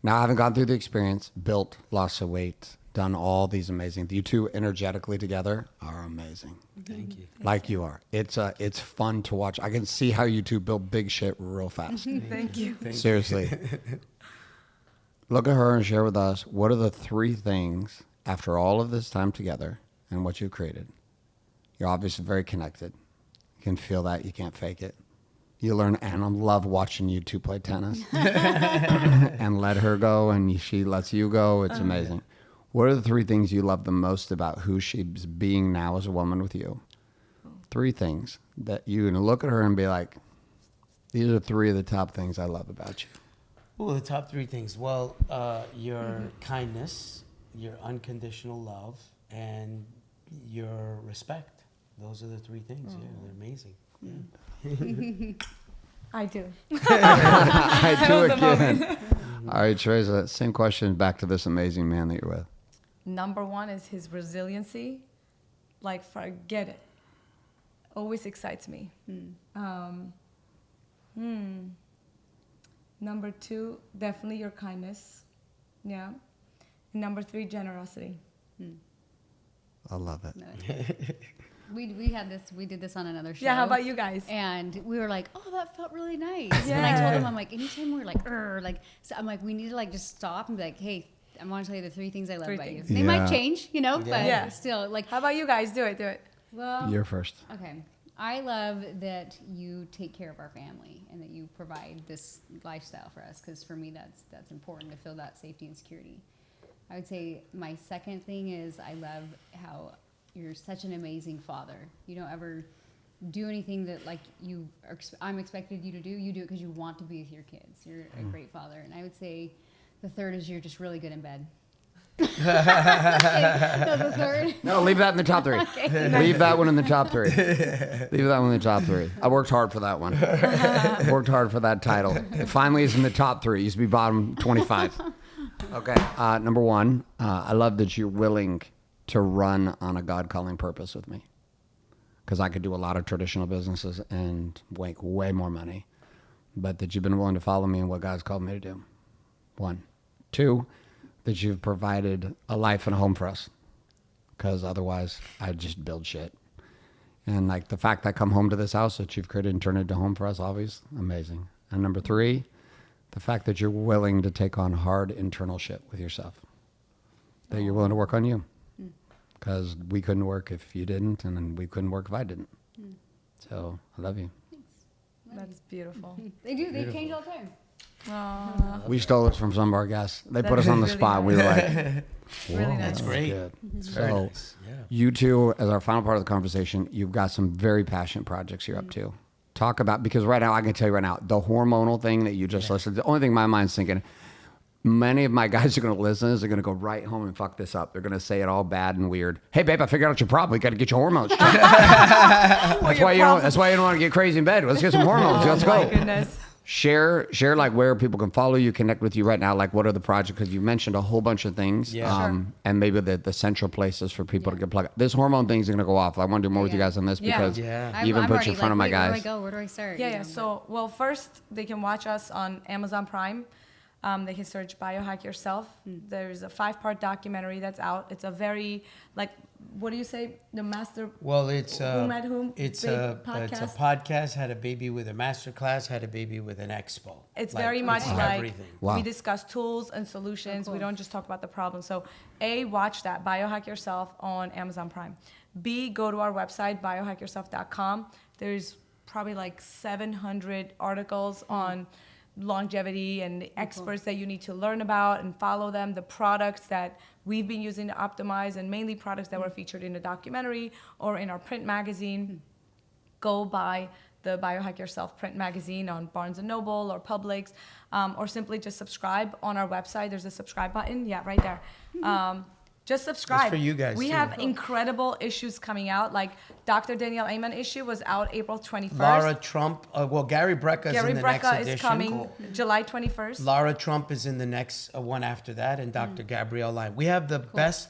Speaker 3: Now, I haven't gone through the experience, built, lost some weight, done all these amazing. You two energetically together are amazing.
Speaker 1: Thank you.
Speaker 3: Like you are. It's fun to watch. I can see how you two build big shit real fast.
Speaker 4: Thank you.
Speaker 3: Seriously. Look at her and share with us, what are the 3 things after all of this time together and what you've created? You're obviously very connected. You can feel that. You can't fake it. You learn, and I love watching you two play tennis and let her go and she lets you go. It's amazing. What are the 3 things you love the most about who she's being now as a woman with you? 3 things that you can look at her and be like, these are 3 of the top things I love about you.
Speaker 1: Well, the top 3 things. Well, your kindness, your unconditional love, and your respect. Those are the 3 things. Yeah, they're amazing. Yeah.
Speaker 4: I do.
Speaker 3: I do again. All right, Teresa, same question back to this amazing man that you're with.
Speaker 4: Number 1 is his resiliency. Like, forget it. Always excites me. Number 2, definitely your kindness. Yeah. And number 3, generosity.
Speaker 3: I love it.
Speaker 2: We did this on another show.
Speaker 4: Yeah, how about you guys?
Speaker 2: And we were like, oh, that felt really nice.
Speaker 4: Yeah.
Speaker 2: And I told him, I'm like, anytime we're like, so I'm like, we need to like just stop and be like, hey, I want to tell you the 3 things I love
Speaker 4: 3
Speaker 2: about
Speaker 4: things.
Speaker 2: you. They
Speaker 3: Yeah.
Speaker 2: might change, but
Speaker 4: Yeah.
Speaker 2: still, like,
Speaker 4: How about you guys? Do it.
Speaker 2: well,
Speaker 3: You're first.
Speaker 2: okay. I love that you take care of our family and that you provide this lifestyle for us, because for me, that's important to feel that safety and security. I would say my second thing is I love how you're such an amazing father. You don't ever do anything that like I'm expected you to do. You do it because you want to be with your kids. You're a great father. And I would say the third is you're just really good in bed. No, the third.
Speaker 3: No, leave that in the top 3. Leave that one in the top 3. Leave that one in the top 3. I worked hard for that one. Worked hard for that title. It finally is in the top 3. It used to be bottom 25. Okay. Number 1, I love that you're willing to run on a God-calling purpose with me. because I could do a lot of traditional businesses and make way more money, but that you've been willing to follow me in what God's called me to do. 1. 2, that you've provided a life and a home for us, because otherwise I'd just build shit. And like the fact that I come home to this house that you've created and turned into a home for us, obviously amazing. And number 3, the fact that you're willing to take on hard internal shit with yourself, that you're willing to work on you, because we couldn't work if you didn't, and then we couldn't work if I didn't. So I love you.
Speaker 4: That's beautiful.
Speaker 2: They do. They change all the time.
Speaker 4: Aww.
Speaker 3: We stole it from some of our guests. They put
Speaker 4: That's
Speaker 3: us on the
Speaker 4: really
Speaker 3: spot.
Speaker 4: nice.
Speaker 3: We were like,
Speaker 4: Really
Speaker 3: whoa,
Speaker 4: nice.
Speaker 1: That's great.
Speaker 3: good.
Speaker 1: It's very
Speaker 3: So
Speaker 1: nice. Yeah.
Speaker 3: you two, as our final part of the conversation, you've got some very passionate projects you're up to. Talk about, because right now, I can tell you right now, the hormonal thing that you just listed, the only thing my mind's thinking, many of my guys are going to listen is they're going to go right home and fuck this up. They're going to say it all bad and weird. Hey, babe, I figured out your problem. We got to get your hormones checked. That's why you don't want to get crazy in bed. Let's get some hormones. Let's
Speaker 4: Oh my
Speaker 3: go.
Speaker 4: goodness.
Speaker 3: Share like where people can follow you, connect with you right now. Like what are the projects? Because you mentioned a whole bunch of things.
Speaker 1: Yeah.
Speaker 3: And maybe the central places for people to get plugged. This hormone thing is going to go off. I want to do more with you guys on this
Speaker 4: Yeah.
Speaker 3: because
Speaker 1: Yeah.
Speaker 3: you even
Speaker 2: I'm
Speaker 3: put
Speaker 2: already
Speaker 3: you in front of my
Speaker 2: wait,
Speaker 3: guys.
Speaker 2: Where do I go? Where do I start?
Speaker 4: Yeah,
Speaker 2: You
Speaker 4: yeah.
Speaker 2: know,
Speaker 4: So, well, first they can watch us on Amazon Prime. They can search Biohack Yourself. There's a 5-part documentary that's out. It's a very, like, what do you say? The master.
Speaker 1: Well, it's
Speaker 4: Whom at whom?
Speaker 1: It's
Speaker 4: Big
Speaker 1: a podcast. Had a baby with a master class. Had a baby with an expo.
Speaker 4: It's
Speaker 1: Like,
Speaker 4: very much
Speaker 1: it's
Speaker 4: like
Speaker 1: everything.
Speaker 3: Wow.
Speaker 4: we discuss tools and solutions.
Speaker 2: Oh, cool.
Speaker 4: We don't just talk about the problem. So, A, watch that, Biohack Yourself on Amazon Prime. B, go to our website, biohackyourself.com. There's probably like 700 articles on longevity and the experts that you need to learn about and follow them, the products that we've been using to optimize, and mainly products that were featured in the documentary or in our print magazine. Go buy the Biohack Yourself print magazine on Barnes & Noble or Publix, or simply just subscribe on our website. There's a subscribe button. Yeah, right there. Just subscribe.
Speaker 1: That's for you guys,
Speaker 4: We
Speaker 1: too.
Speaker 4: have incredible issues coming out. Like Dr. Danielle Amen issue was out April 21st.
Speaker 1: Lara Trump. Gary Brecka
Speaker 4: Gary
Speaker 1: is in the next
Speaker 4: Brecka
Speaker 1: edition.
Speaker 4: is coming July 21st.
Speaker 1: Lara Trump is in the next one after that, and Dr. Gabrielle Lyon. We have the best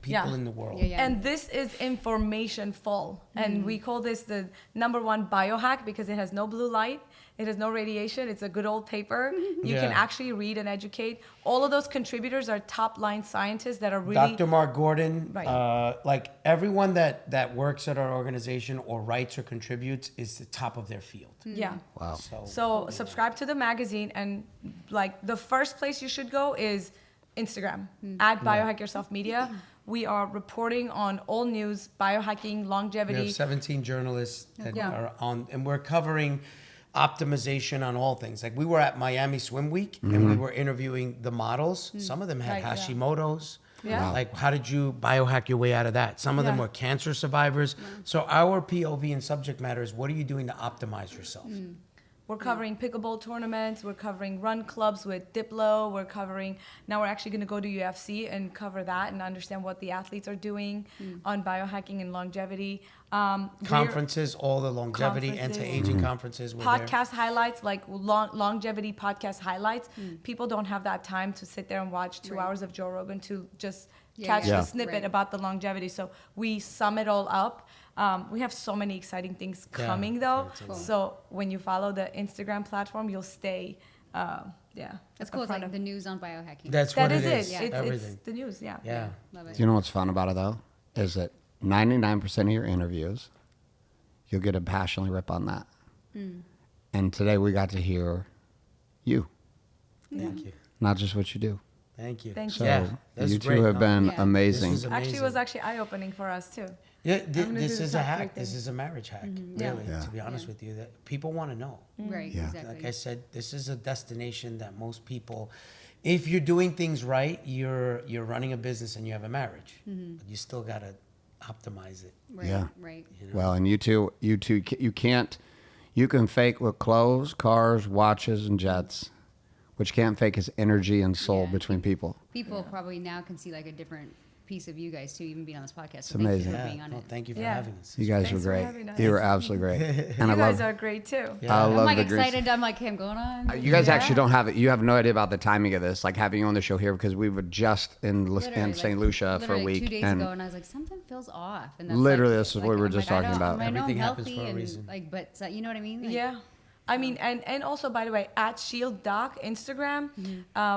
Speaker 1: people
Speaker 4: Yeah.
Speaker 1: in the world.
Speaker 2: Yeah, yeah.
Speaker 4: And this is information full. And we call this the #1 biohack because it has no blue light. It has no radiation. It's a good old paper. You can
Speaker 1: Yeah.
Speaker 4: actually read and educate. All of those contributors are top line scientists that are really.
Speaker 1: Dr. Mark Gordon,
Speaker 4: Right.
Speaker 1: like everyone that works at our organization or writes or contributes is the top of their field.
Speaker 4: Yeah.
Speaker 3: Wow.
Speaker 4: So subscribe to the magazine, and like the first place you should go is Instagram at Biohack Yourself Media. We are reporting on all news, biohacking,
Speaker 1: We
Speaker 4: longevity.
Speaker 1: have 17 journalists that
Speaker 4: Yeah.
Speaker 1: are on, and we're covering optimization on all things. Like we were at Miami Swim Week and we were interviewing the models. Some of them had
Speaker 4: Right, yeah.
Speaker 1: Hashimoto's.
Speaker 4: Yeah. Wow.
Speaker 1: Like how did you biohack your way out of that? Some of them
Speaker 4: Yeah.
Speaker 1: were cancer survivors. So our POV and subject matter is what are you doing to optimize yourself?
Speaker 4: We're covering pickleball tournaments. We're covering run clubs with Diplo. Now we're actually going to go to UFC and cover that and understand what the athletes are doing on biohacking and longevity.
Speaker 1: Conferences, all the longevity,
Speaker 4: Conferences.
Speaker 1: anti-aging conferences were
Speaker 4: Podcast highlights, like longevity podcast highlights. People don't have that time to sit there and watch 2 hours of Joe Rogan to just catch
Speaker 3: yeah.
Speaker 4: the snippet
Speaker 2: Right.
Speaker 4: about the longevity. So we sum it all up. We have so many exciting things
Speaker 1: Yeah,
Speaker 4: coming though.
Speaker 1: that's a lot.
Speaker 4: So when you follow the Instagram platform, you'll stay,
Speaker 2: That's
Speaker 4: at
Speaker 2: cool.
Speaker 4: the
Speaker 2: It's
Speaker 4: front
Speaker 2: like
Speaker 4: of
Speaker 2: the news on biohacking.
Speaker 1: That's
Speaker 4: That
Speaker 1: what
Speaker 4: is
Speaker 1: it
Speaker 4: it.
Speaker 1: is.
Speaker 4: It's
Speaker 1: Everything.
Speaker 4: the news. Yeah.
Speaker 1: Yeah.
Speaker 2: Love it.
Speaker 3: Do you know what's fun about it though? Is that 99% of your interviews, you'll get a passionately rip on that. And today we got to hear you,
Speaker 1: Thank you.
Speaker 3: not just what you do.
Speaker 1: Thank you.
Speaker 4: Thank
Speaker 3: So
Speaker 4: you.
Speaker 1: Yeah, that's
Speaker 3: you two
Speaker 1: great.
Speaker 3: have been
Speaker 2: Yeah.
Speaker 3: amazing.
Speaker 1: This is
Speaker 4: Actually, it
Speaker 1: amazing.
Speaker 4: was actually eye-opening for us too.
Speaker 1: Yeah,
Speaker 4: I'm gonna
Speaker 1: this
Speaker 4: do
Speaker 1: is
Speaker 4: the
Speaker 1: a
Speaker 4: top
Speaker 1: hack.
Speaker 4: three
Speaker 1: This
Speaker 4: things.
Speaker 1: is a marriage hack.
Speaker 2: Yeah.
Speaker 1: Really,
Speaker 3: Yeah.
Speaker 1: to be honest with you, that people want to know.
Speaker 2: Right.
Speaker 3: Yeah.
Speaker 2: Exactly.
Speaker 1: Like I said, this is a destination that most people, if you're doing things right, you're running a business and you have a marriage, but you still gotta optimize it.
Speaker 2: Right.
Speaker 3: Yeah.
Speaker 2: Right.
Speaker 1: You know?
Speaker 3: Well, and you can fake with clothes, cars, watches, and jets. What you can't fake is energy and soul
Speaker 2: Yeah.
Speaker 3: between people.
Speaker 2: People probably now can see like a different piece of you guys too, even being on this podcast.
Speaker 3: It's
Speaker 2: So thank
Speaker 3: amazing.
Speaker 2: you for being on it.
Speaker 1: Thank you for
Speaker 4: Yeah.
Speaker 1: having us.
Speaker 3: You guys
Speaker 4: Thanks
Speaker 3: were
Speaker 4: for
Speaker 3: great.
Speaker 4: having us.
Speaker 3: You were absolutely great. And
Speaker 4: You
Speaker 3: I
Speaker 4: guys
Speaker 3: love,
Speaker 4: are great too.
Speaker 3: I
Speaker 2: I'm
Speaker 3: love
Speaker 2: like
Speaker 3: the drinks.
Speaker 2: excited. I'm like, hey, I'm going on.
Speaker 3: You guys
Speaker 4: Yeah.
Speaker 3: actually don't have it. You have no idea about the timing of this, like having you on the show here, because we were just in
Speaker 2: Literally,
Speaker 3: St. Lucia for a
Speaker 2: literally
Speaker 3: week.
Speaker 2: 2 days
Speaker 3: and
Speaker 2: ago, and I was like, something feels off. And
Speaker 3: Literally, this is what we were
Speaker 2: I'm
Speaker 3: just
Speaker 2: I
Speaker 3: talking
Speaker 2: don't-
Speaker 3: about.
Speaker 2: I know
Speaker 1: Everything
Speaker 2: I'm
Speaker 1: happens
Speaker 2: healthy
Speaker 1: for a
Speaker 2: and
Speaker 1: reason.
Speaker 2: like, but you know what I mean? Like,
Speaker 4: Yeah. I mean, and also, by the way, at Shield Doc Instagram,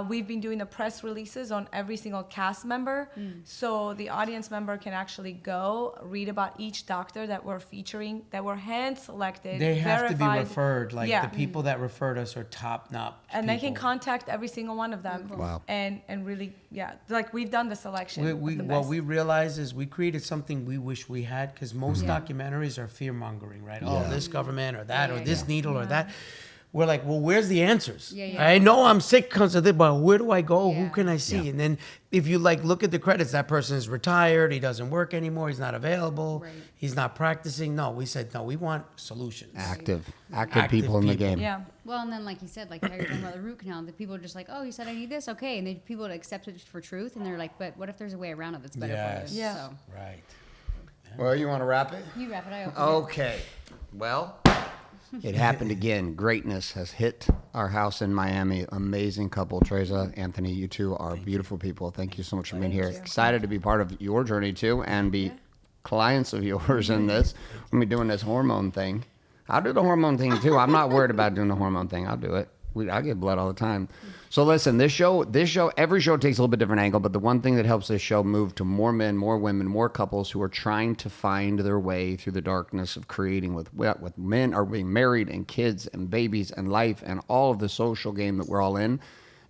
Speaker 4: we've been doing the press releases on every single cast member. So the audience member can actually go read about each doctor that we're featuring, that were hand selected.
Speaker 1: They have to be
Speaker 4: verified.
Speaker 1: referred. Like
Speaker 4: Yeah.
Speaker 1: the people that referred us are top notch.
Speaker 4: And they can
Speaker 1: people.
Speaker 4: contact every single one of them.
Speaker 3: Wow.
Speaker 4: And really, yeah, like we've done the selection. of the
Speaker 1: What
Speaker 4: best.
Speaker 1: we realized is we created something we wish we had, because most documentaries are fear mongering, right? Oh, this government or that or this needle or that. We're like, well, where's the answers?
Speaker 2: Yeah.
Speaker 1: I know I'm sick because of this, but where do I go? Who
Speaker 2: Yeah.
Speaker 1: can I see? And then if you like look at the credits, that person is retired. He doesn't work anymore. He's not available.
Speaker 2: Right.
Speaker 1: He's not practicing. No, we said no. We want solutions.
Speaker 3: active
Speaker 1: Active
Speaker 3: people in the
Speaker 1: people.
Speaker 3: game.
Speaker 4: Yeah.
Speaker 2: Well, and then like you said, like how you're talking about the root canal, the people are just like, oh, you said I need this, okay, and then people accept it for truth, and they're like, but what if there's a way around it that's better
Speaker 1: Yes.
Speaker 2: for you?
Speaker 4: Yeah.
Speaker 2: So
Speaker 1: Right.
Speaker 3: Well, you want to wrap it?
Speaker 2: you wrap it. I open
Speaker 3: Okay. Well, it happened again. Greatness has hit our house in Miami. Amazing couple, Teresa, Anthony. You two are beautiful people. Thank you so much for being here. Excited to be part of your journey too, and be clients of yours in this. We'll be doing this hormone thing. I'll do the hormone thing too. I'm not worried about doing the hormone thing. I'll do it. I get blood all the time. So listen, this show, every show takes a little bit different angle, but the one thing that helps this show move to more men, more women, more couples who are trying to find their way through the darkness of creating with men are being married and kids and babies and life and all of the social game that we're all in.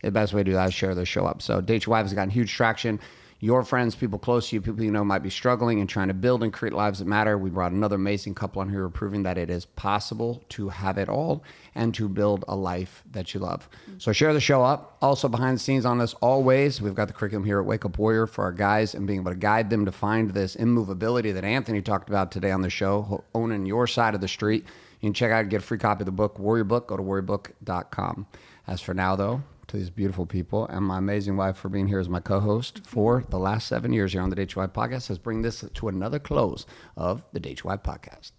Speaker 3: The best way to do that is share this show up. So Date Your Wife has gotten huge traction. Your friends, people close to you, people you know might be struggling and trying to build and create lives that matter. We brought another amazing couple on here proving that it is possible to have it all and to build a life that you love. So share the show up. Also behind the scenes on this always, we've got the curriculum here at Wake Up Warrior for our guys and being able to guide them to find this immovability that Anthony talked about today on the show, owning your side of the street. You can check out and get a free copy of the book, Warrior Book. Go to warriorbook.com. As for now, though, to these beautiful people and my amazing wife for being here as my co-host for the last 7 years here on the Date Your Wife podcast, has bring this to another close of the Date Your Wife podcast.